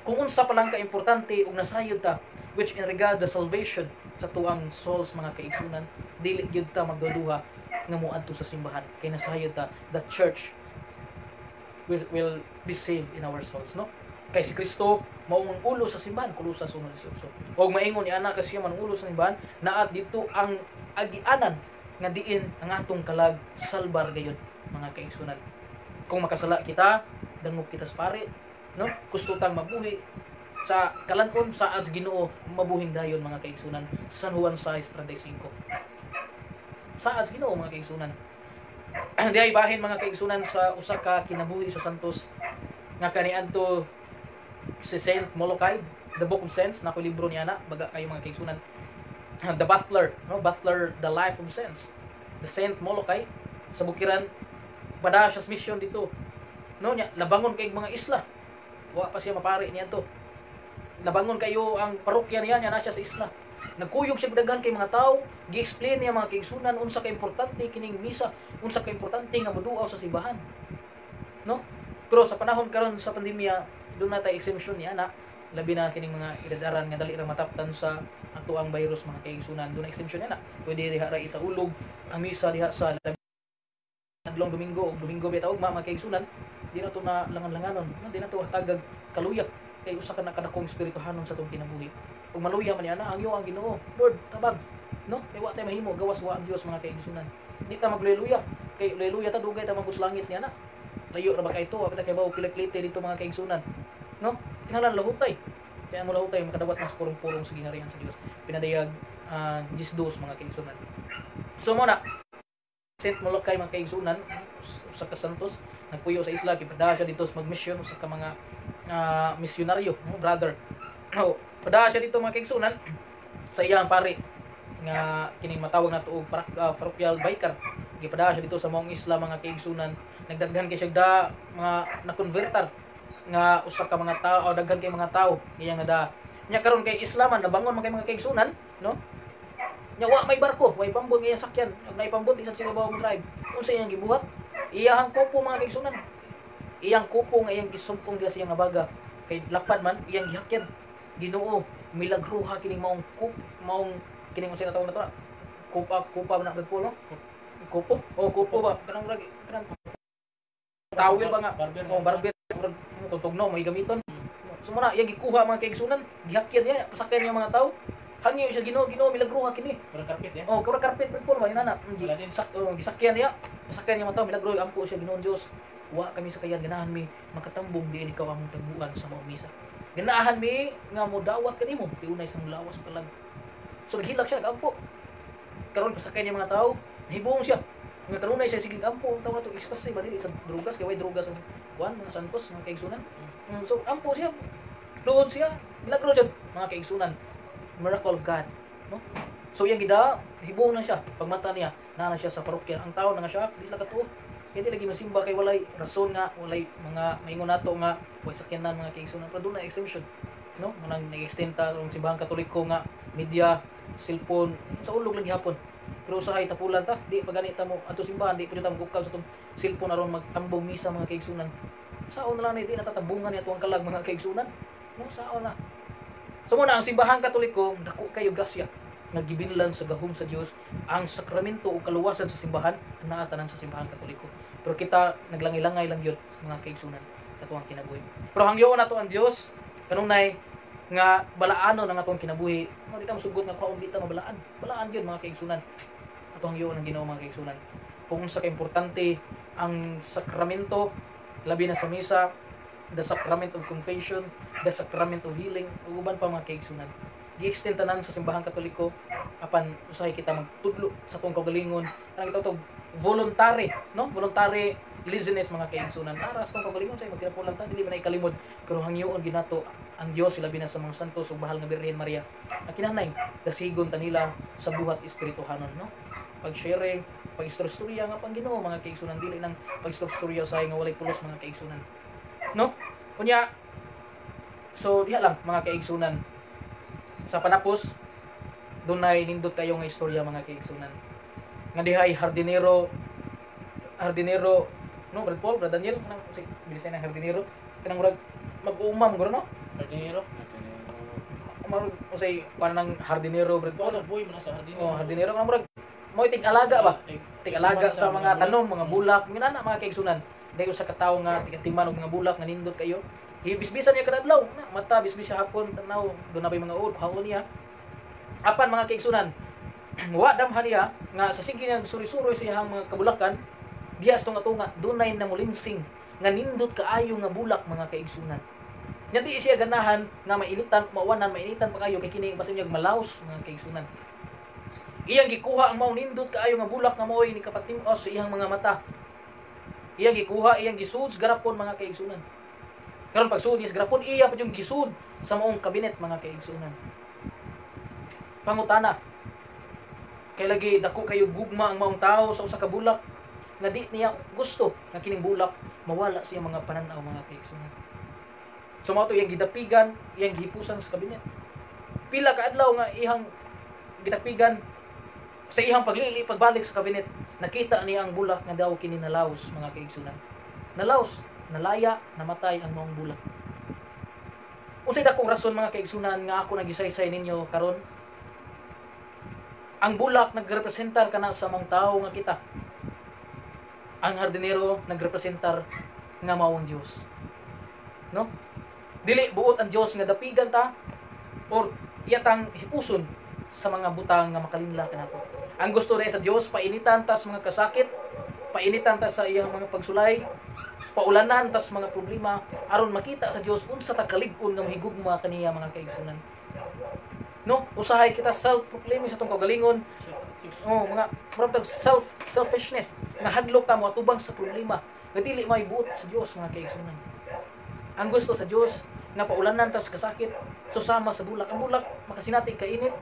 Kung unsa pa lang ka importante ug nasayod ta which in regard the salvation sa tuang souls mga kaigsunan, dili gyud ta magduduha nga moadto sa simbahan kay nasayod ta the church will be saved in our souls, no? Kay si Kristo mao ang ulo sa simbahan, Kolosas 1:18. Og maingon ni ana kasi man ulo sa simbahan, naat dito ang agianan nga diin ang atong kalag salbar gayud mga kaigsunan. Kung makasala kita, dangop kita sa pare, no? Gusto tang mabuhi sa kalan-on sa Ginoo, mabuhing dayon mga kaigsunan. San Juan 6:35. Sa Ginoo mga kaigsunan. Di ay bahin mga kaigsunan sa usa ka kinabuhi sa santos nga kaniadto si Saint Molokai, The Book of Sense, na ko libro niya na, baga kayo mga kaigsunan. The Butler, no? Butler, The Life of Sense. The Saint Molokai, sa bukiran, pada siya mission dito. No, nya, labangon kay mga isla. Wa pa siya mapari niya to. Labangon kayo ang parokya niya, na siya sa isla. Nagkuyog siya dagan kay mga tao, gi-explain niya mga kaigsunan, unsa ka importante kining misa, unsa ka importante nga moduaw sa simbahan. No? Pero sa panahon karon sa pandemya, doon na tayo exemption niya na labi na kining mga idadaran nga dali ra mataptan sa ato ang virus mga kaigsunan. Doon na exemption niya na pwede diha ra isa ulog ang misa diha sa adlong Domingo o Domingo bitaw mga kaigsunan, di na to na langan-langanon, di na to hatagag kaluya kay usa ka na kadakong espirituhanon sa tong kinabuhi. Ug maluya man niya na ang iyo ang Ginoo, Lord tabag, no? Kay wa tay mahimo gawas wa ang Dios mga kaigsunan. Di ta magleluya kay leluya ta dugay ta magkus langit niya na. Layo ra ba kay to, apita kay bawo kilaklite dito mga kaigsunan. No? Kinahanglan lahutay. Kaya mo lahutay makadawat mas purong-purong sa gingharian sa Dios. Pinadayag Gisdos mga kaigsunan. So mo na Saint Molokai mga kaigsunan sa kasantos nagpuyo sa isla kipada siya dito sa magmission sa ka mga misyonaryo, no? Brother. No, pada siya dito mga kaigsunan sa iyang pare nga kining matawag nato og parochial vicar. Gipada siya dito sa maong isla mga kaigsunan. Nagdaghan kay siya da mga na-converter nga usa ka mga tao o daghan kay mga tao iyang nada. Nya karon kay Islaman nabangon man kay mga kaigsunan, no? Nya wa may barko, way pambot nga iyang sakyan. Ug naipambot isang sila bawo drive. Unsa iyang gibuhat? Iyang kupo mga kaigsunan. Iyang kupo nga iyang gisumpong diha sa iyang baga. Kay lapad man iyang gihakyan. Ginoo, milagruha kining maong kining unsa na tawag na to? Kupa na pud no? Kupo? O kupo ba? Kanang tawil ba nga? Barber kung tugnaw may gamiton. Sumuna iyang gikuha mga kaigsunan, gihakyan niya, pasakyan niya mga tao. Hangyo siya Ginoo milagruha kini. Pura karpet ya. Oh, pura karpet pud ba inana. Gisakyan niya, pasakyan niya mga tao, milagro ampo siya Ginoo Dios. Wa kami sa kayan ganahan mi makatambong diin ikaw among tagbuan sa mao misa. Ganahan mi nga mo dawat kanimo, tiunay sa lawas kalag. So naghilak siya nagampo. Karon pasakyan niya mga tao, nahibong siya. Nga kanunay siya sige ampo taw nato ecstasy ba dili sa drugas kay way drugas ang kuan mga santos mga kaigsunan. So ampo siya. Doon siya, milagro jud mga kaigsunan. Miracle of God, no? So yang gida hibong na siya pagmata niya na siya sa parokya. Ang tao nga siya di sila katuo. Kaya lagi masimba kay walay rason nga walay mga maingon nato nga way sakyanan mga kaigsunan pero doon na exemption, no? Manang nag-extend ta ang simbahang Katoliko nga media, cellphone sa ulog lang gihapon. Pero usahay tapulan ta, di paganita mo ato simbahan, di pud ta magbukaw sa tong cellphone aron magtambong misa mga kaigsunan. Saon na lang di natatambungan niya tuang kalag mga kaigsunan. No, saon na. So muna ang simbahang Katoliko, dako kayo grasya naggibinulan sa gahom sa Dios ang sakramento o kaluwasan sa simbahan naa tanan sa simbahang Katoliko. Pero kita naglangay-langay lang yun mga kaigsunan sa tuang kinabuhi. Pero hangyoon nato ang Dios kanunay nga balaanon ang atong kinabuhi. Mo di ta masugot nga kaon di ta mabalaan. Balaan gyud mga kaigsunan. Ato hangyoon ang Ginoo mga kaigsunan. Kung unsa ka importante ang sakramento labi na sa misa, the sacrament of confession, the sacrament of healing, ug uban pa mga kaigsunan. Gi-extend tanan sa simbahang Katoliko apan usahay kita magtudlo sa tong kaugalingon. Kanang ito voluntary, no? Voluntary laziness mga kaigsunan. Aras tong kaugalingon say magtinapulan ta dili man ikalimod pero hangyoon ginato ang Dios labi na sa mga santos ug bahal nga Birhen Maria. Ang kinahanglan dasigon ta nila sa buhat espirituhanon, no? Pag-sharing, pag-istorya nga pang Ginoo mga kaigsunan dili nang pag-istorya usahay nga walay pulos mga kaigsunan. No? Kunya so diha lang mga kaigsunan sa panapos dunay nindot kayo nga istorya mga kaigsunan. Nga dihay hardinero no Brad Paul, Brad Daniel, kanang si bilisay na hardinero kanang murag mag-uumam guro no. Hardinero. Marag usay panang hardinero Brad Paul. Wala boy man sa hardinero. Oh, hardinero kanang murag mo tig-alaga ba? Tig-alaga sa mga tanom, mga bulak, ngana mga kaigsunan. Dahil sa katawo nga tigatiman og mga bulak nga nindot kayo. Ibisbisan niya kada adlaw, mata bisbis siya hapon tanaw, do na bay mga ud, haon niya. Apan mga kaigsunan, wa damhan niya nga sa sige nga suri-suri sa iyang mga kabulakan, diya sa tunga dunay na mulinsing nga nindot kaayo nga bulak mga kaigsunan. Nya di siya ganahan nga mainitan, mainitan pa kayo kay kini basta niya malaos mga kaigsunan. Iyang gikuha ang mao nindot kaayo nga bulak nga moy ni kapatim-os sa iyang mga mata. Iyang gikuha, iyang gisud garapon mga kaigsunan. Karon pagsud niya sa garapon, iya pa yung gisud sa maong kabinet mga kaigsunan. Pangutana, kay lagi dako kayo gugma ang maong tao sa usa ka bulak nga di niya gusto nga kining bulak mawala siya mga pananaw mga kaigsunan. So mao to iyang gidapigan, iyang gihipusan sa kabinet. Pila ka adlaw nga iyang gidapigan sa iyang pagbalik sa kabinet, nakita niya ang bulak nga daw kini nalaos mga kaigsunan. Nalaos, nalaya, namatay ang maong bulak. Unsay dakong rason mga kaigsunan nga ako nagisaysay ninyo karon? Ang bulak nagrepresentar kana sa mga tao nga kita. Ang hardinero nagrepresentar nga maong Dios. No? Dili buot ang Dios nga dapigan ta or iyatang hipuson sa mga butang nga makalinla kanato. Ang gusto rin sa Dios painitan ta sa mga kasakit, painitan ta sa iyang mga pagsulay, paulanan ta sa mga problema aron makita sa Dios unsa ta kalig-on nga mahigugma kaniya mga kaigsunan. No, usahay kita self-proclaiming sa tong kagalingon. Oh, mga protag selfishness nga hadlok ta mo atubang sa problema nga dili may buot sa Dios mga kaigsunan. Ang gusto sa Dios nga paulanan ta sa kasakit susama sa bulak. Ang bulak makasinatig kainit,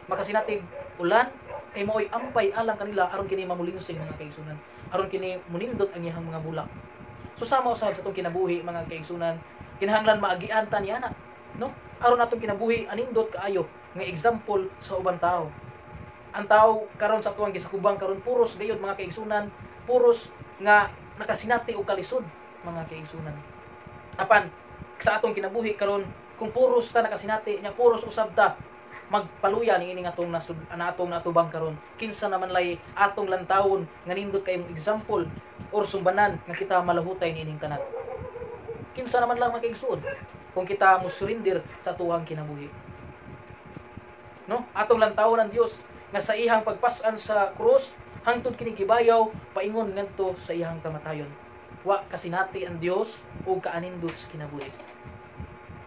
makasinatig ulan kay maoy ampay alang kanila aron kini mamulinsing mga kaigsunan. Aron kini munindot ang iyang mga bulak. Susama usab sa tong kinabuhi mga kaigsunan. Kinahanglan maagian ta ni ana, no? Aron atong kinabuhi anindot kaayo nga example sa ubang tao. Ang tao karon sa tuwang gisakubang karon puros gayud mga kaigsunan, puros nga nakasinati og kalisod mga kaigsunan. Apan sa atong kinabuhi karon kung puros ta nakasinati nya puros usab ta magpaluya ni ini nga atong atong natubang karon, kinsa naman lay atong lantawon nga nindot kayong example or sumbanan nga kita malahutay ni ining tanan. Kinsa naman lang makaigsuon kung kita mo surrender sa tuwang kinabuhi. No? Atong lantawon ang Dios nga sa ihang pagpas-an sa krus hangtod kini gibayaw paingon ngadto sa ihang kamatayon. Wa kasinati ang Dios ug kaanindot sa kinabuhi.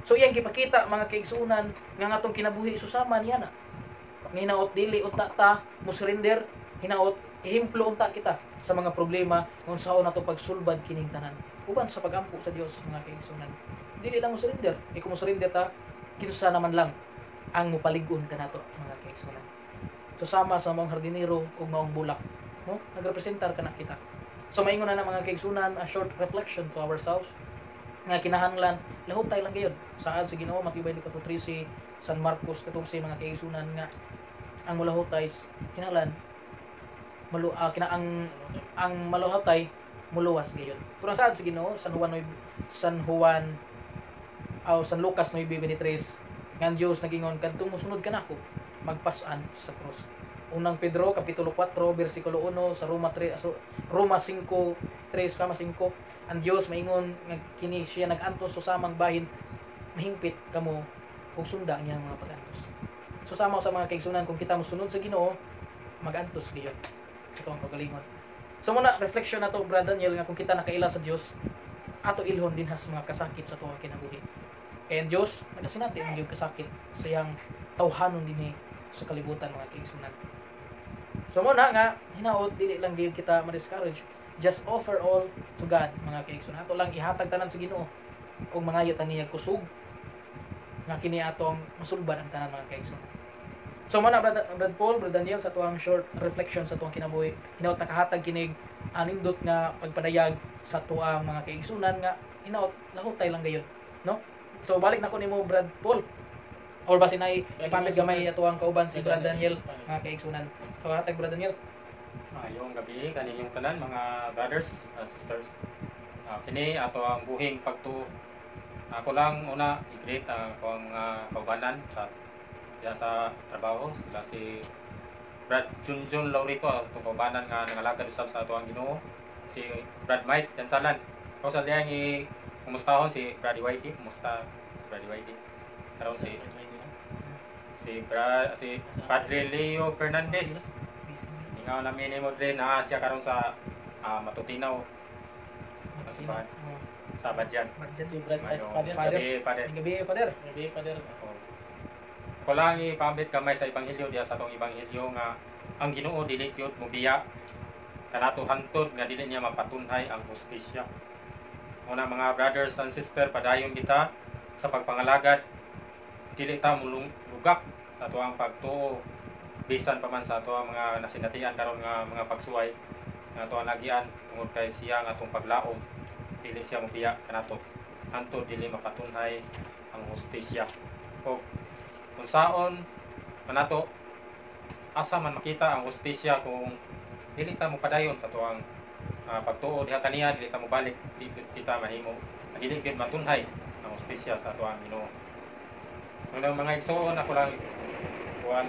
So iyang gipakita mga kaigsunan nga atong kinabuhi susama niya na. Nga hinaot dili unta ta mo surrender, hinaot ihimplo unta kita sa mga problema kung saan nato pagsulbad kining tanan. Uban sa pagampo sa Dios mga kaigsunan. Dili lang mo surrender, kung mo surrender ta kinsa naman lang ang mopalig-on kanato mga kaigsunan. Susama sa mga hardinero ug maong bulak, no? Nagrepresentar kana kita. So maingon na mga kaigsunan a short reflection to ourselves nga kinahanglan lahutay lang gayud saad sa Ginoo matibay ni kapitulo 13 San Marcos 14 mga kaigsunan nga ang malahutay kinahanglan ang malahutay muluwas gayud. Pero saad sa Ginoo San Lucas 9:23 nga ang Dios nagingon kadtong mosunod kanako magpas-an sa krus. Unang Pedro kapitulo 4 bersikulo 1 sa Roma 5:3-5 ang Dios maingon nga kini siya nag-antos sa samang bahin mahingpit kamo ug sunda niya mga pag-antos. So sama sa mga kaigsunan kung kita mosunod sa Ginoo mag-antos gyud sa tuwang kagalingon. So muna reflection nato Brad Daniel nga kung kita nakaila sa Dios ato ilhon din has mga kasakit sa tuwang kinabuhi. Kaya ang Dios nagasinati ang iyong kasakit sa iyang tawhanon dinhi sa kalibutan mga kaigsunan. So muna nga hinaot dili lang gyud kita ma-discourage. Just offer all to God mga kaigsunan. Ato lang ihatag tanan sa Ginoo ug mangayo ta niya kusog nga kini atong masulbad ang tanan mga kaigsunan. So muna Brad Paul, Brad Daniel sa tuwang short reflection sa tuwang kinabuhi. Hinaot nakahatag kinig anindot nga pagpadayag sa tuwang mga kaigsunan nga hinaot lahutay lang gayon, no? So balik na ko nimo Brad Paul. Or basin ay ipamit gamay ato ang kauban si Brad Daniel mga kaigsunan. So hatag Brad Daniel. Maayong gabi kaninyong tanan mga brothers at sisters. Kini ato ang buhing pagtuo. Ako lang una i-greet ako ang mga kaubanan sa trabaho, sila si Brad Junjun Laurito, itong kaubanan nga nangalagad usab sa ato ang Ginoo. Si Brad Mike Dansalan. Ako sa diyang kumustahon si Brady Whitey, kumusta Brady Whitey? Karon si Padre Leo Fernandez. Ingaw namin ni mo din na siya karon sa Matutinaw. Sa Badyan. Si Brad as Mayong Father. gabi, Father. Gabi, Father. Ko lang ipambit kamay sa ebanghelyo diya sa atong ebanghelyo nga ang Ginoo dili gyud mobiya kanato hantod nga dili niya mapatunhay ang hustisya. Una mga brothers and sister, padayon kita sa pagpangalagad, dili ta mulugak sa ato ang pagtuo bisan pa man sa ato ang mga nasinatian karon nga mga pagsuway nga ato ang lagian tungod kay siya nga atong paglaom, dili siya mobiya kanato hantod dili mapatunhay ang hustisya. O kung saon manato asa man makita ang hustisya kung dili ta mo padayon sa ato ang pagtuo diha kaniya, dili ta mo balik, dili kita mahimo, dili gid matunhay ang hustisya sa ato ang Ginoo. Ang mga igsoon, ako lang kuan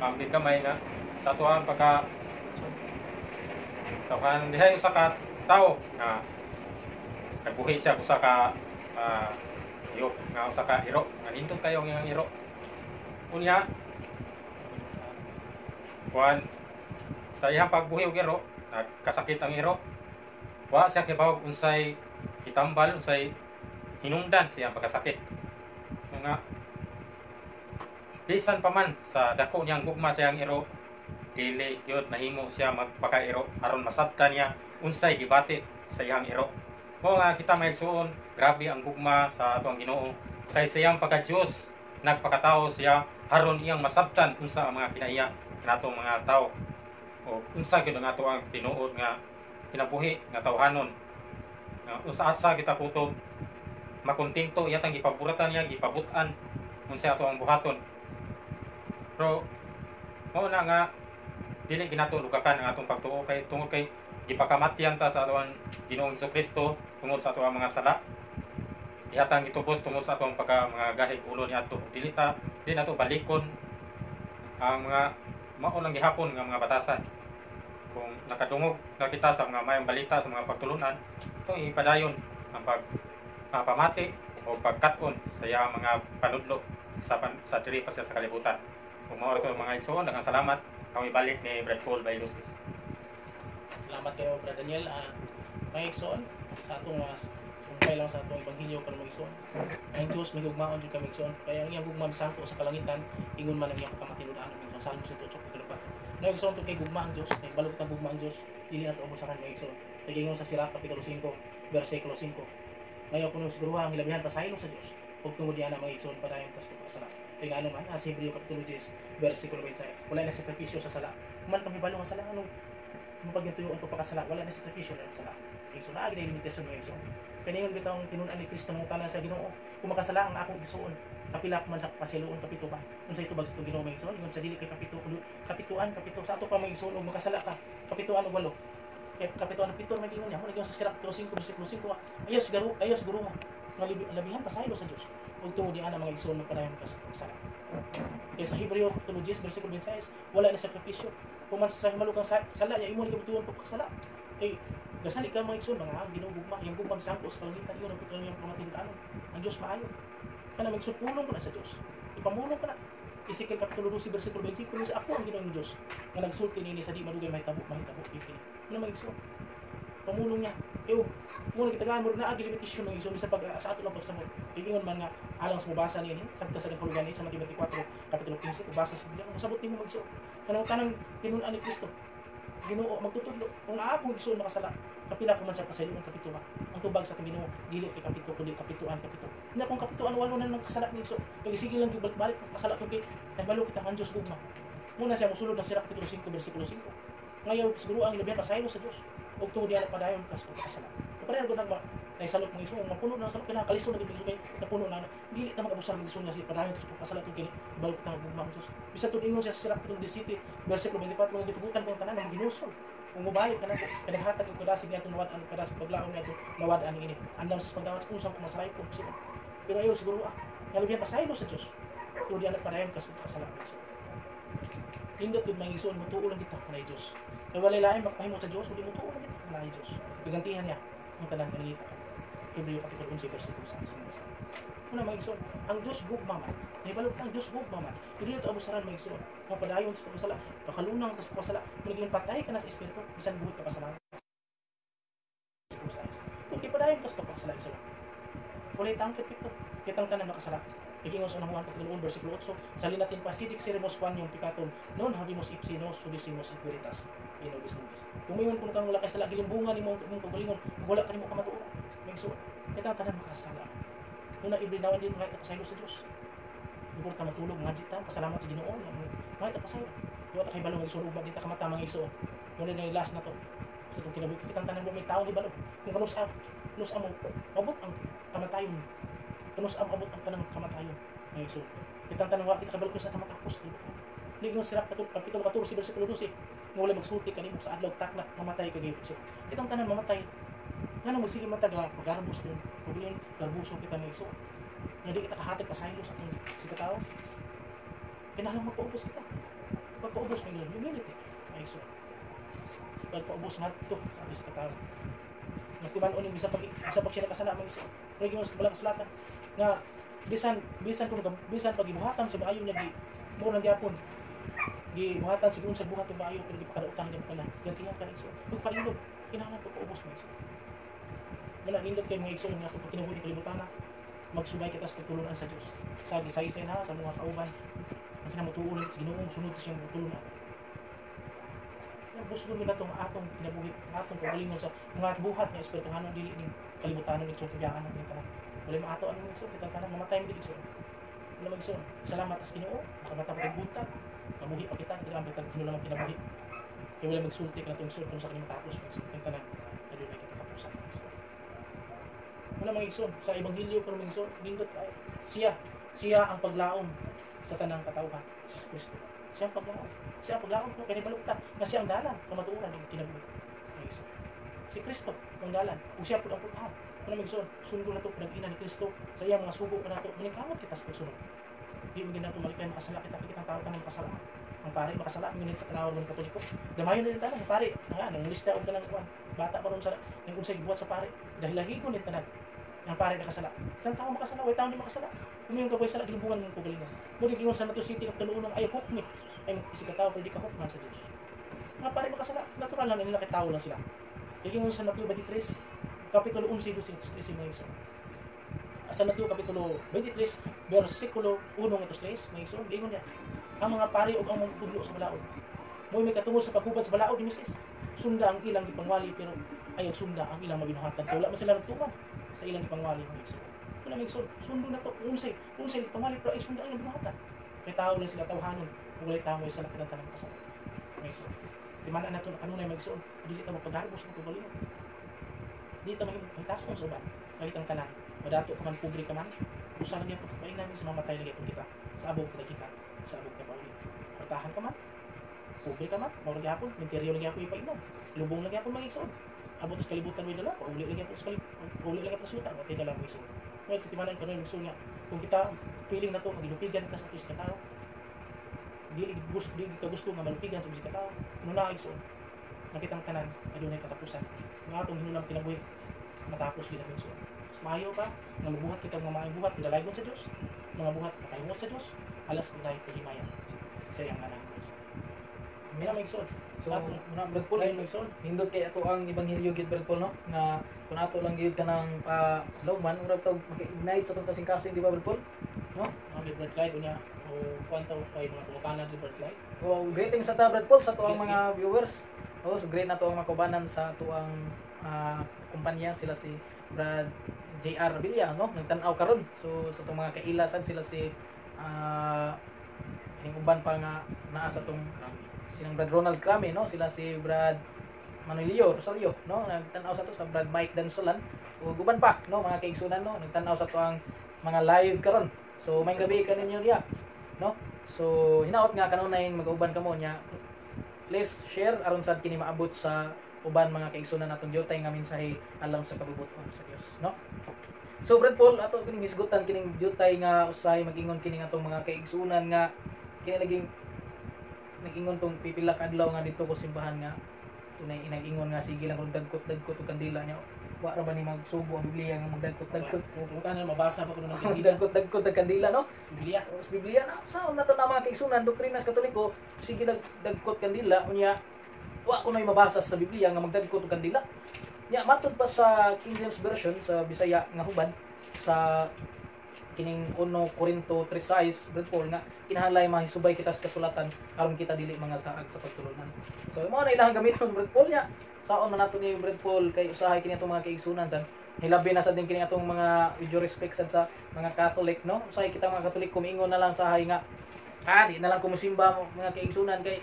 ambit kamay na sa ato ang pagka tawhan diha usa ka tawo nga nagbuhi siya usa ka iyo nga usa ka hiro nga nindot kayo nga hiro unya kuan sa iyang pagbuhi og hiro nagkasakit ang hiro, wa siya kibaw unsay kitambal, unsay hinungdan siyang pagkasakit. Nga bisan pa man sa dako niyang gugma siyang hiro, dili gyud mahimo siya magpakairo aron masabtan niya unsay gibati sa iyang hiro. Mo nga kita maigsuon, grabe ang gugma sa atong Ginoo kay siyang pagka-Dios nagpakatao siya aron iyang masabtan unsa ang mga kinaiya natong mga tao. O unsa gyud ang ato ang tinuod nga kinabuhi nga tawhanon nga usa asa kita kutob makontento iyatang gipaburatan niya gipabut-an unsa ato ang buhaton, pero mao na nga dili ginato lugakan ang atong pagtuo kay tungod kay gipakamatyan ta sa ato ang Ginoong Hesukristo tungod sa ato ang mga sala, ihatang gitubos tungod sa atong mga gahig ulo ni ato, dili nato balikon ang mga mao lang gihapon nga mga batasan. Kung nakadungog na kita sa mga mayang balita sa mga pagtulunan, ito ipadayon ang pamati o pagkaton sa iya mga panudlo sa diri pa siya sa kalibutan. Kung mao ito mga igsoon, daghang salamat. Kami balik ni Brad Paul Bailusis. Salamat kayo, Brad Daniel. Mga igsoon, sa atong sumpay lang sa atong ebanghelyo para mag-igsoon. Ang Diyos may gugmaon jud kami igsoon. Kaya ang iyang gugma bisangko sa kalangitan, ingon man ang iyang pagkamatinud-an ng Salmo 108:4. Na igsoon to kay gugma ang Dios, kay balot ng gugma ang Dios, dili na to ubusahan mga igsoon. Kay sa Sirach kapitulo 5, bersikulo 5. Ngayon kuno siguro ang hilabihan pasaylo sa Dios. Ug tungod diyan ang mga igsoon padayon tas pagpasala. Kay ngano man sa Hebreo kapitulo 10, bersikulo 26. Wala na sakripisyo sa sala. Man kami balo nga sala anong mapagtuyoan ko pakasala, wala na sakripisyo sa sala. Igsoon na agay limitasyon mga igsoon. Kaniyon bitong tinunan ni Kristo ng tanan sa Ginoo. Kung makasala ang akong igsoon, kapila man sa pasiluon kapito ba unsa ito bag sa Ginoo mga igsoon, ingon sa dili kay kapito sa ato pa mga igsoon ug makasala ka kapituan og 8 kay kapituan og 7 man ingon niya mo nagyon sa Sirach 5 bersikulo 5 ayaw siguro mo nga labihan pasaylo sa Dios ug tungod diyan ang mga igsoon magpadayon ka sa pagsala. Kay sa Hebreo kapitulo 10 bersikulo 26 wala na sakripisyo kung man sa himalukang sala ya imo ni kabutuan pagpasala kay gasali ka mga igsoon mga ginugugma yung gugma bisangko sa kalangitan iyon ang pagkanyang pamatinud-anon ang Dios maayo kana magsupulong ko na sa Dios. Ipamulong ka na. Ezekiel kapitulo 12 bersikulo 25 sa ako ang Ginoong Dios nga nagsulti nini sa di madugay mahitabo kini. Ano magigsoon? Pamulong niya. Kaya muna kitagaan mo na agi limitasyon ng igsoon sa ato lang pagsabot. Ingon man nga alang sa mabasa niya sabta sa kahulugan ni sa Mateo 24 kapitulo 15 ubasa sa Biblia masabot nimo magsuon. Kanang tanang tinun-an ni Kristo. Ginoo magtutudlo kung ako igsoon makasala kapila ko man sa pasayloon kapitulo ang tubag sa Ginoo dili kay kapitulo kundi kapituan hindi akong kapituan walo na nagkasala ni igsoon kay sige lang gibalik kasala to kay nagbalo kita ang Dios gugma muna siya mosulod ng Sirach kapitulo 5 bersikulo 5 ngayon siguro ang ilabi pasaylo sa Dios ug tungod diyan padayon kas kasala pareho gud salok mga igsoon napuno na salok kailangan kalisod na gid kay napuno na dili ta mag-abusar mag igsoon nga si padayon tus pagkasalat ug kini balik ta gugmang tus bisan tud ingon siya sa Sirach 17 versikulo 24 nga gitugutan ko tanan ng ginusol kung mobalik ka na pinaghatag ko kadasig niya tunawad ang kadasig paglaom niya nawad ani ini andam sa pagdawat usang ko masaray ko pero ayo siguro nga lubyan pasaylo sa Dios tuod yan padayon kas kasalamat indot gud may igsoon mutuo lang kita kanay Dios kay walay lain magpahimo sa Dios uli mutuo lang kita kanay Dios gigantihan niya ang tanan kanita Hebreo kapitulo 11 versikulo 6. Una mga igsoon, ang Diyos gugma man. Nahibalog ang Diyos gugma man. Hindi ito abusaran mga igsoon. Mga padayon sa pagkasala, pakalunang sa pagkasala, maniging patay ka na sa espiritu, bisan buhit ka pasalamat. Kung ipadayon ka sa pagkasala, igsoon. Walay taong kapito, kitang tanan makasala. Ikingon sa Juan kapitulo 1 versikulo 8, salin natin pa, sidik siremos kwan yung pikaton, non habimos ipsinos, subisimos ipiritas. Inobis. Kung mayon kung kang wala kay sala, gilimbungan ni mo mong pagalingon, wala ka ni mo kamatuon. Igsoon, kitang tanan makasala. Una ibrinawan din kahit pasaylo sa Dios. Importa matulog nga dita, pasalamat sa Ginoo. Kahit pasaylo. Wa ta kay balong igsoon ug dita ka mata mga igsoon. Kuno na last na to. Sa tong kinabuhi kitang tanan mo may tawo ni balong. Kung kanus mo abot ang kamatayon. Kanus abot ang kanang kamatayon. Mga igsoon. Kitang tanan wa kita kabalo sa tamatapos. Ligong Sirach kapitulo 14 versikulo 12. Nga wala magsulti kanimo sa adlaw takna mamatay ka gyud. Kitang tanan mamatay. Nga magsige mataga pagarbos kung pagulin garbuso kita may igsoon. Nga di kita kahatag pasaylo sa atong sikataw. Kinahanglan magpaubos kita. Pagpaubos may humility may igsoon. Pagpaubos nga ito sabi sa katao. Mas timan uning bisa pag siya nakasala may igsoon. Lagi mo balang kasalatan nga bisan pagibuhatan sa maayo niya mo nang gyapon. Gibuhatan siguro sa buhat ng maayo pero gipakadautan gyud kana. Gantihan ka igsoon. Pagpailog kinahanglan pagpaubos may igsoon. Wala nindot kay mga igsoon nga kung kinabuhi kalibutan na magsubay kita sa pagtulungan sa Dios. Sa gisaysay na sa mga kauban ang kinamutuon sa Ginoo sunod siyang pagtulungan. Busgo nila tong atong kinabuhi, atong kagalingon sa mga buhat nga espirituhanon dili ning kalibutan ng igsoon kibiyaan ng tanan. Wala maato ang igsoon kita tanan mamatay mo igsoon. Wala magsoon. Salamat sa Ginoo, makamata pa buntag. Kabuhi pa kita dili ang bitag kinulang kinabuhi. Kay wala magsulti ka natong igsoon kung sa kanimo tapos magsulti tanan. Adunay ka katapusan. Wala mga igsoon sa ebanghelyo pero mga igsoon nindot kay siya ang paglaom sa tanang katawhan sa Kristo. Siya ang paglaom ko kay balukta na siya ang dalan kamatuoran ng kinabuhi. Mga igsoon. Si Kristo ang dalan ug siya pud ang putahan. Wala mga igsoon sundo na to pinag-ina ni Kristo sa iyang mga sugo kanato maningkamot kita sa pagsunod. Di mo ginato malikay makasala kita tao tanang pasalamat. Ang pare makasala ng ngunit tanawon ng Katoliko. Damayon din tanan pare nga nang lista og tanang kuan. Bata pa ron sa ning unsay gibuhat sa pare dahil lahigon din tanan. Ang pare nakasala. Ang tao makasala, way tao ni makasala. Kumiyon ka boy sala gibuhan mong pagalingon. Mo giingon sa Matthew City og tunuon ay hukmi. Ay isig ka tao pwede ka hukman sa Dios. Nga pare makasala, natural lang nila kay tao lang sila. Giingon sa Matthew 23 kapitulo 11 13 mga igsoon. Sa Matthew kapitulo 23 versikulo 1 ngadto 3 mga igsoon giingon niya ang mga pare ug ang mga tudlo sa balaod. Mo may katungod sa paghubad sa balaod ni Moses. Sunda ang ilang gipangwali pero ayaw sunda ang ilang mabinuhatan. Kaya wala man sila nagtuman sa ilang ipangwali ng igsoon. Wala may igsoon. Sundo na to. Unsay ipangwali pero ay sunda ang ilang binuhatan. Kaya tao lang sila tawhanon. Kung walay tao ay sa lakinan tanang kasama. May igsoon. Timanan na to na kanunay may igsoon. Dili ta magpagarbos ng pagbalingon. Dili ta mahitason sa uban. Kahit ang tanan. Madato ka man, pobre ka man. Usa lang yan pagkapainan sa mamatay lagi kung kita. Sa abog kita. Sa abog kita pauli. Martahan ka man. Pobre ka man. Mawag yapon. Minteryo lagi ako ipainom. Lubong lagi ako mag-igsoon. Abot sa kalibutan mo dala, pauli lagi po sa pauli lagi po sa utang, okay dala mo iso. Mo titimanan ko rin iso nga. Kung kita piling na to, magilupigan ka sa tis ka tao. Dili ka gusto nga malupigan sa tis ka tao. Kuno na iso. Nakitang tanan, adunay katapusan. Nga atong hinulang kinabuhi, matapos gid ang iso. Mayo pa, nga mabuhat kita mga maayong buhat, pindalaygon sa Dios. Mga buhat kakayot sa Dios, alas kunay paghimaya. Sa iyang anak iso. Mira may iso. So, muna Brad Paul, Ay, Mason. hindot kay ato ang ebanghelyo gid Brad Paul no nga kun ato lang gyud kanang lawman ura tawag mag-ignite sa tong kasing-kasing di ba Brad Paul? No? Ang Brad Clyde unya o kwanto kay mga Tukanan ni Brad Clyde. So, greeting sa ta Brad Paul sa tuang Sige, mga viewers. So great na to ang makubanan sa tuang kumpanya sila si Brad JR Villa no nagtan-aw karon. So sa tuong mga kailasan sila si yung uban pa nga naa sa tong silang Brad Ronald Crame no sila si Brad Manilio Rosario, no, nagtanaw sa to sa Brad Mike Dansolan o guban pa, no, mga kaigsunan, no, nagtanaw sa to ang mga live karon. So may gabi ka ninyo diya, no. So hinaot nga kanunay mag-uban kamo nya. Please share aron sad kini maabot sa uban mga kaigsunan natong jotay nga mensahe alang sa kabubuton sa Dios, no. So Brad Paul ato kining hisgutan kining jutay nga usahay mag-ingon kining atong mga kaigsunan nga kini naging nag-ingon tong pipila ka adlaw nga dito ko simbahan nga inag-ingon nga sige lang kung dagkot og kandila nya wa ra ba ni magsubo ang Biblia nga magdagkot Kung kana mabasa pa ko ng kandila. dagkot ang kandila, no. Biblia. Sa Biblia na sa na to na mga kaigsunan doktrinas Katoliko sige dagkot kandila unya wa ko nay mabasa sa Biblia nga magdagkot og kandila. Nya matud pa sa King James version sa Bisaya nga huban sa kining 1 Corinto 3:6 Brad Paul nga kinahanglan mahisubay kita sa kasulatan aron kita dili mga saag sa pagtulunan. So mao na ilang gamiton Brad Paul nya. Saon man nato ni Brad Paul kay usahay kini atong mga kaigsunan san. Hilabi na sa din kini atong mga video respect sa mga Catholic, no. Usahay kita mga Catholic kumingon na lang sa hay nga di na lang ko mosimba mga kaigsunan kay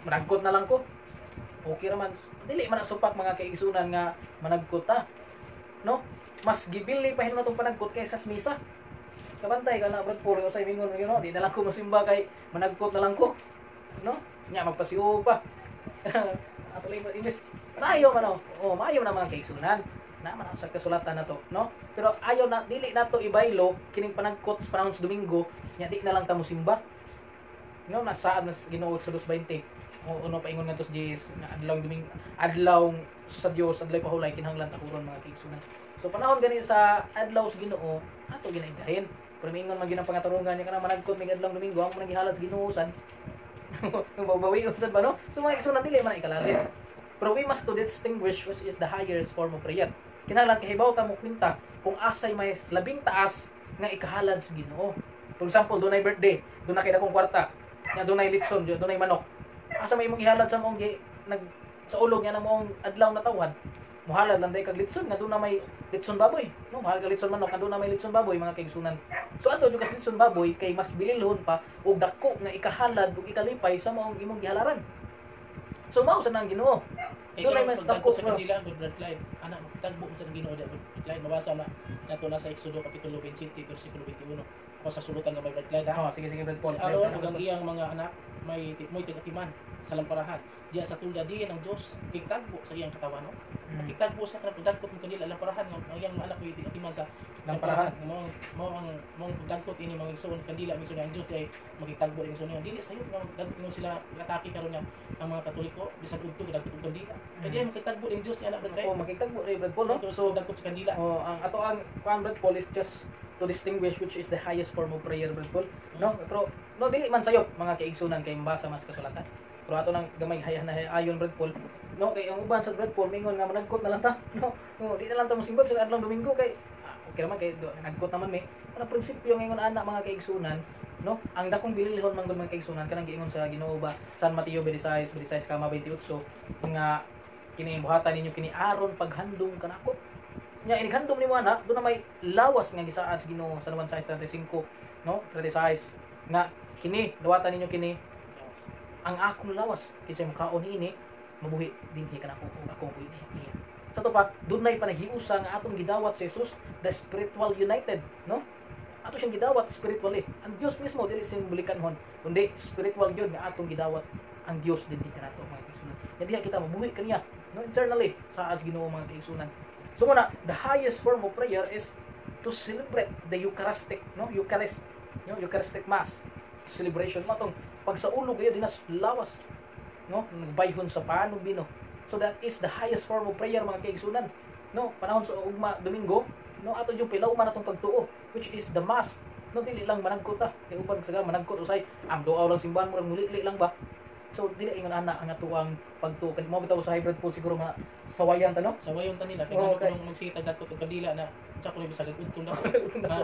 managkot na lang ko. Okay ra man dili man supak mga kaigsunan nga managkot ta, no. Mas gibili pa hin atong panagkot kaysa sa misa. Kabantay ka na Brad Paul usay mingon no, di na lang ko mosimba kay managkot na lang ko, no. Nya magpasiug pa. Ato lang imbes maayo man maayo na mga kaigsunan na man sa kasulatan na to, no. Pero ayaw na dili nato ibaylo kining panagkot sa panahon sa Domingo nya di na lang ta mosimba, no. Nasaad na Ginoo sa 2:20 uno paingon nga to sa Jesus nga adlaw sa Dios adlaw pahulay kinahanglan ta huron mga kaigsunan. So panahon gani sa adlaw sa Ginoo ato ginaigahin pero mingon man ginang pangatarungan niya kana managkot mig adlaw Domingo amo nang gihalad sa Ginoosan yung babawion sad ba, no. So mga kaigsunan dili man ikalalis pero we must to distinguish which is the highest form of prayer. Kinahanglan kahibaw ta mo kwenta kung asay may labing taas nga ikahalad sa Ginoo. For example dunay birthday dunay kay dakong kwarta nga dunay litson dunay manok. Asa may imong ihalad sa mong sa ulog nya nang mong adlaw na tawhan. Muhalad lang day kag litson nga dunay may litson baboy, no. Mahal ka litson manok nga dunay may litson baboy mga kaigsunan. So ato jud kas litson baboy kay mas bililhon pa og dako nga ikahalad ug ikalipay sa mong imong gihalaran. So mao sa nang Ginoo. Dunay mas dako sa kandila ang bloodline. Ana magtagbo sa Ginoo di bloodline mabasa na nato na sa Exodo kapitulo 27 bersikulo 21. O sa sulutan nga may bloodline ha. Sige Brad Paul. Aron ug ang iyang mga anak may tigatiman sa lamparahan. Diya sa tulda diin ang Dios kigtagbo sa iyang katawan, no. Kigtagbo sa kanang pagdagkot mo kanila lamparahan ang iyang anak may tigatiman sa lamparahan. Mao ang pagdagkot ini mga igsoon kandila misud ang Dios kay magitagbo ring sunod. Dili sayo nga dagkot mo sila atake karon nga ang mga Katoliko bisan udto dagkot og kandila. Kay diay makitagbo ring Dios ni anak Brad. Makitagbo ring Brad Paul, no. So dagkot sa kandila. Ang ato ang Brad Paul is just to distinguish which is the highest form of prayer Brad Paul, no. Pero no dili man sayo mga kaigsunan kay mabasa mas kasulatan. Pero ato nang gamay hayan na ayon Brad Paul, no, kay ang uban sa Brad Paul mingon nga managkot na lang ta, no. Di na lang ta mosimba sa adlaw Domingo kay okay naman kay nagkot naman may ana prinsipyo ngayon ana mga kaigsunan, no. Ang dakong bililhon man gud mga kaigsunan kanang giingon sa Ginoo ba San Mateo 26:28 nga kini buhatan ninyo kini aron paghandom kanako. Nya inighandom nimo ana do na may lawas nga gisaad sa Ginoo sa Juan 6:35, no. 36 nga kini dawatan ninyo kini ang akong lawas kinsay makaon ini mabuhi dinhi kanako ug ako buhi niya. Sa to pa dunay panaghiusa nga atong gidawat sa Jesus the spiritual united, no. Ato siyang gidawat spiritually. Ang Dios mismo dili simbolikanhon kundi spiritual gyud nga atong gidawat ang Dios dinhi kanato mga kaigsunan. Diha kita mabuhi kaniya, no, internally sa Ginoo mga kaigsunan. So muna the highest form of prayer is to celebrate the Eucharistic, no, Eucharistic Mass celebration matong pag sa ulo kayo dinas lawas, no, nagbayhon sa panubi, no. So that is the highest form of prayer mga kaigsunan, no. Panahon sa ugma Domingo, no, ato jud pilaw man atong pagtuo which is the mass, no. Dili lang managkot kay uban sa managkot usay am duaw lang simbahan mo muli lang ba. So dili ingon ana ang atuang pagtuo kan mo bitaw sa hybrid pool siguro nga sawayan ta, no. Sawayon ta nila kay kung magsitag dagkot og kandila na sa kuno bisag udton na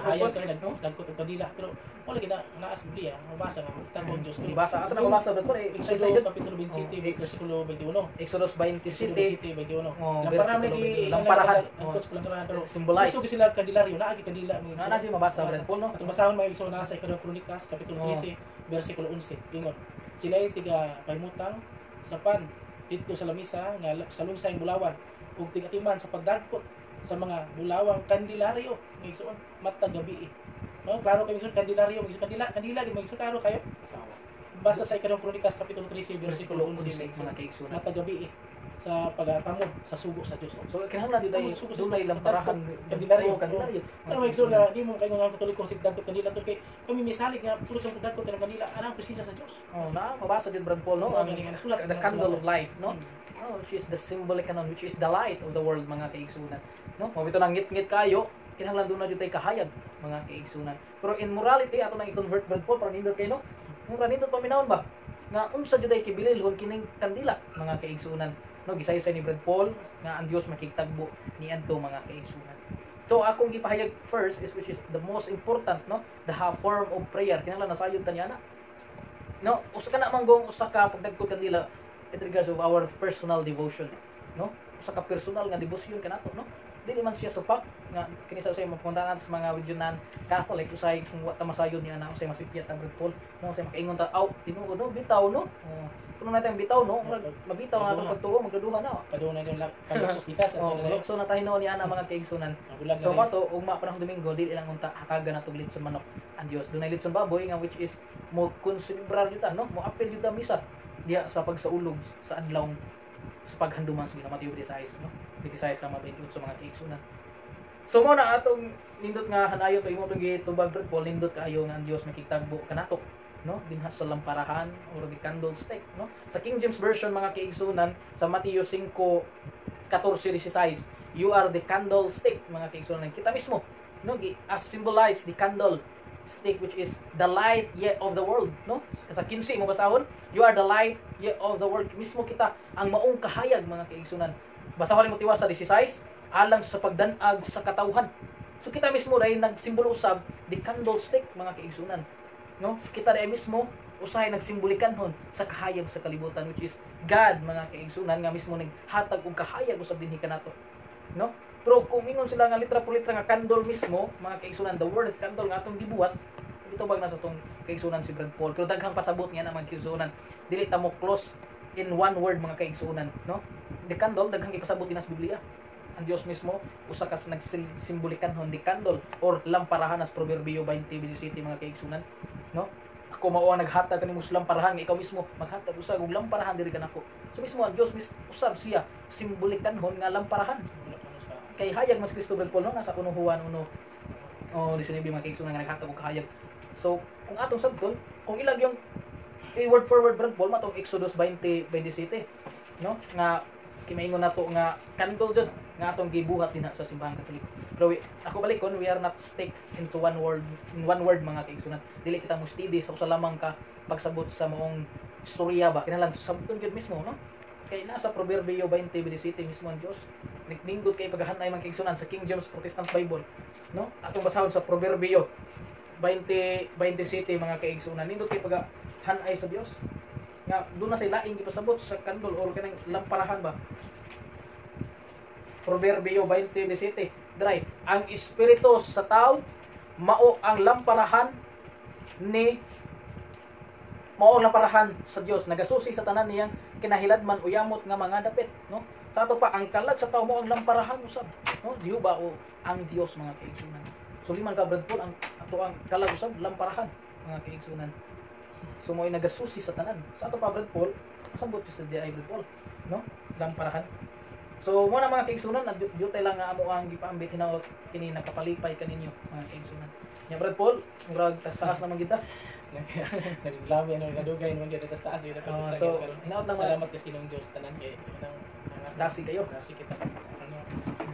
hayag kay dagkot og kandila pero wala gid na as Biblia mabasa nga tagong Dios Basa asa na mabasa dito Exodo kapitulo 27 bersikulo 21. Exodus 27 21. Lamparahan lamparahan pero symbolize gusto sila kandilaryo naagi kandila na di mabasa Brad Paul, no. atong basahon may igsoon na sa Ikadua Kronikas kapitulo 13 bersikulo 11 ingon sila ay tiga paymutang sa pan dito sa lamisa nga sa lunsay Bulawan ug tigatiman sa pagdagkot sa mga bulawang kandilaryo migsuon matag gabi. No, klaro kay migsuon kandilaryo, migsuon kandila gid migsuon klaro kayo. Basta sa ikalawang Kronikas kapitulo 13 versikulo 11 mga kaigsunan. matag gabi sa pagatamod sa sugo sa Dios. So kinahanglan di tayo dunay lamparahan Kandilaryo. kandilaryo. Ano migsuon nga di mo kayo nga katoliko sig dagkot kandila to kay kami misalig nga puro sa dagkot ng kandila anang presensya sa Dios. Oh, na mabasa din Brad Paul no ang Galing nga nasulat the candle of life no. Oh, which is the symbolic canon, which is the light of the world, mga kaigsunan. No? Kung ito nang ngit-ngit kayo, kinahanglan doon na dito tayo kahayag, mga kaigsunan. Pero in morality, ato nang i-convert Brad Paul, para nindot kayo, no? Yung ranindot paminahon ba? Nga, unsa dito tayo kibililhon kining kandila, mga kaigsunan. No? Gisaysay ni Brad Paul, nga ang Diyos makikitagbo ni Anto, mga kaigsunan. So, akong gipahayag first, is which is the most important, no? The form of prayer. Kinahanglan nasayod ta niya na. No? Usa ka na manggong, usa ka pagdagkot kandila, in regards of our personal devotion, no? Usa ka personal nga devotion kanato, no? Dili man siya supak nga kini sa usay mapuntahan sa mga regional Catholic usay kung wa ta masayod niya na usay masipyat ang Brad Paul, no? Usay makaingon ta, aw, tinuod no, bitaw no. Kuno natin bitaw no, mabitaw na atong pagtuo, magduduha na. Kaduna din lang kalusos bitas at So na tayo noon ni ana mga kaigsunan. So mato ug panahon Domingo dili lang unta hakaga na tuglit sa manok ang Dios. Dunay litson baboy nga which is mo konselebrar yuta no, mo apel yuta misa diya sa pagsaulog sa adlaw sa paghanduman sa Mateo 16 no 16 na 28 sa mga kaigsunan. So mo na atong nindot nga hanayon to imong gitubag Brad Paul, nindot kaayo nga ang Dios makitagbo kanato no dinha sa lamparahan or the candlestick no. Sa King James version mga kaigsunan sa Mateo 5:14-16, you are the candlestick mga kaigsunan. Kita mismo no as symbolize the candle stick which is the light of the world no. Sa 15 mo basahon, you are the light of the world. Mismo kita ang maong kahayag mga kaigsunan. Basahon mo tiwas sa 16 alang sa pagdanag sa katawhan. So kita mismo dahil nagsimbolo usab the candlestick mga kaigsunan no. Kita dahil mismo usahay nagsimbolikanhon sa kahayag sa kalibutan which is God mga kaigsunan nga mismo naghatag og kahayag usab dinhi kanato no. Pero kung ingon sila nga litra por litra nga candle mismo, mga kaigsunan, the word candle nga atong gibuhat, dito bag na sa itong kaigsunan si Brad Paul. Pero daghang pasabot nga na mga kaigsunan, dili ta mo close in one word mga kaigsunan, no? The candle, daghang ipasabot din sa Biblia. Ang Dios mismo, usa ka nagsimbolikan hon the candle or lamparahan as Proverbio 20:27 mga kaigsunan, no? Ako mao ang naghatag kanimo sa lamparahan, nga ikaw mismo maghatag usab og lamparahan diri kanako. So mismo ang Dios mismo usab siya simbolikan hon nga lamparahan. Kay hayag mas Kristo Brad Paul no nasa unong Juan 1:19 mga kaigsunan nga naghatag og kahayag. So kung atong sabton, kung ilag yung word for word Brad Paul matong Exodus 20:27 no nga kimaingon nato nga candle jud nga atong gibuhat dinha sa simbahan Katoliko. Pero ako balikon, we are not stick into one word mga kaigsunan. Dili kita mo steady sa usa lamang ka pagsabot sa moong istorya ba kinahanglan sabton gyud mismo no. Kay nasa Proverbio 20:27 mismo ang Dios nindot kay paghanay man kaigsunan sa King James Protestant Bible no. Atong basahon sa Proverbio 20:27 mga kaigsunan, nindot kay paghanay sa Dios nga doon na say laing gipasabot sa candle or kanang lamparahan ba. Proverbio 20:27 dry ang espiritu sa tao mao ang lamparahan sa Dios, nagasusi sa tanan niyang kinahiladman uyamot nga mga dapit no. Sa ato pa ang kalag sa tao mo ang lamparahan usab no. Jehova o ang Dios mga kaigsunan. Suliman ka Brad Paul ang ato ang kalag usab lamparahan mga kaigsunan. So mo ay nagasusi sa tanan. Sa ato pa Brad Paul, asabot sa diay Brad Paul no, lamparahan. So mo na mga kaigsunan, adjutay lang nga amo ang gipaambit hinaot kini nakapalipay kaninyo mga kaigsunan. Nya Brad Paul, murag taas naman kita. Naglabi ano nadugay naman gyud taas taas gyud so hinaot lang salamat kasi nung Dios tanan kay nang dasi kayo. Dasi kita.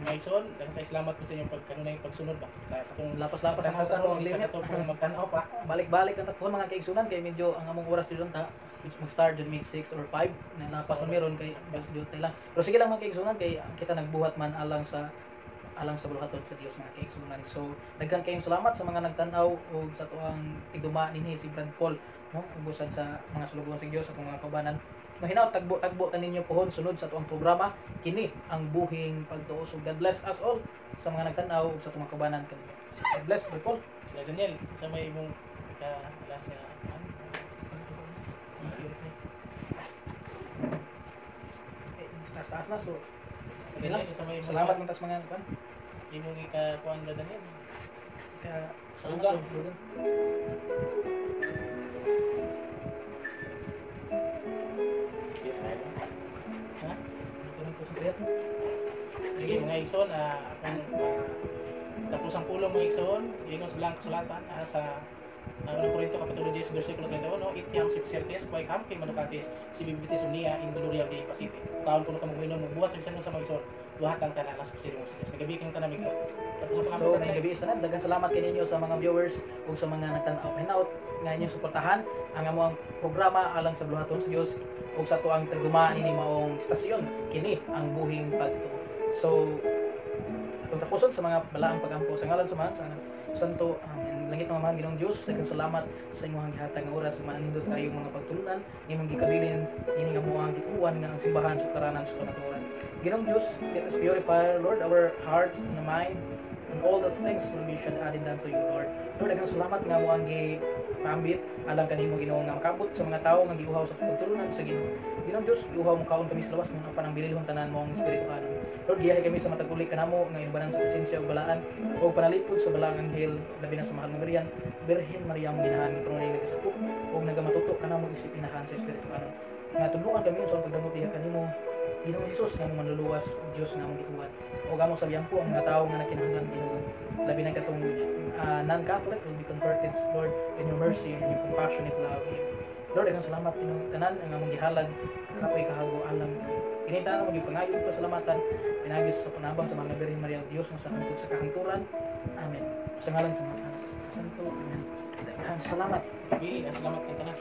Ngayon, dahil kay salamat po sa inyong pagkanunay pagsunod ba. Sa atong Lapas-lapas ang sa atong limit limit. ato kung magtanaw pa. Balik-balik ang tapon mga kaigsunan kay medyo ang among oras dito ta mag-start jud may 6 or 5 na lapas man meron kay bas duty lang. Pero sige lang mga kaigsunan kay kita nagbuhat man alang sa buluhaton sa Dios mga kaigsunan. So daghan kayong salamat sa mga nagtan-aw og sa tuang tigduma ninhi si Brad Paul no, ubusan sa mga sulugon sa Dios sa mga kabanan. Mahinaw tagbo ta ninyo pohon sunod sa tuang programa kini ang buhing pagtuo. So God bless us all sa mga nagtan-aw og sa tuang kabanan kanila. God bless Brad Paul. Daniel, sa may imong alas nga taas na. So, okay Dili lang. sa may Salamat man tas mga kan. imong ikakuan na Daniel. Kaya Uga. salamat po. Ha? Ito po sa kaya. Sige mga igsoon, akong tapos ang pulong mga igsoon, ingon sa blank sulatan sa unang Korinto kapitulo 10 bersikulo 31, ityam si Certes, kuay kam kay manukatis, si bibitis unia in gloria Dei Pacific. Kaon kuno ka magwinom magbuhat sa bisan sa mga igsoon. Duhat ang tanan sa pagsiling mo sa Dios. Magabi kang tanan igsoon. Tapos ang So, pangalan may gabi sa daghang salamat kaninyo sa mga viewers ug sa mga nagtan-aw hinaut nga inyong suportahan ang among programa alang sa buluhaton sa Dios ug sa tuang tagduma ini maong istasyon kini ang buhing pagtuo. So, atong tapuson sa mga balaang pagampo sa ngalan sa mga santo langit mga mahal Ginoong Diyos, daghang salamat sa imong gihatag nga oras maanindot kayo mga pagtulunan imong gikabilin ini nga moang gituan nga ang simbahan sa karanan sa kanaturan. Ginoong Diyos, let us purify, Lord, our hearts and mind and all those things will be shall added unto you, Lord. Lord, daghang salamat nga mo ang gipambit alang kanimo Ginoo nga makabot sa mga tawo nga giuhaw sa pagtulunan sa Ginoo. Ginoong Diyos, giuhaw mo kaon kami sa lawas ng apan ang bililhon tanan mo ang espiritu kanon. Lord, giyahay kami sa matag uli kanamo nga inubanan sa presensya ug balaan ug panalipod sa balaang anghel labi na sa mahal nga Marian, Birhen Maria ang ginahan nga kanunay nagasapok ug nagamatutok kanamo isip inahan sa espiritu kanon. Nga tudluan kami sa pagdamot diha kanimo Ginoong Hesus nga mong manluluwas ug Dios nga mong gituwad. O gamo sabihan po ang mga tawo nga nakinahanglan Ginoo. Labi na katong non-Catholic will be converted, Lord, in your mercy and your compassionate love. Lord, ang salamat Ginoo tanan ang among gihalad kapoy kahago alam. Kinita mo gyud pangayon pasalamatan pinagis sa panabang sa mga Birhen Maria ug Dios nga sa hangtod sa kahangturan. Amen. Sa ngalan sa mga santo. Amen. Daghang salamat. Salamat kang tanan.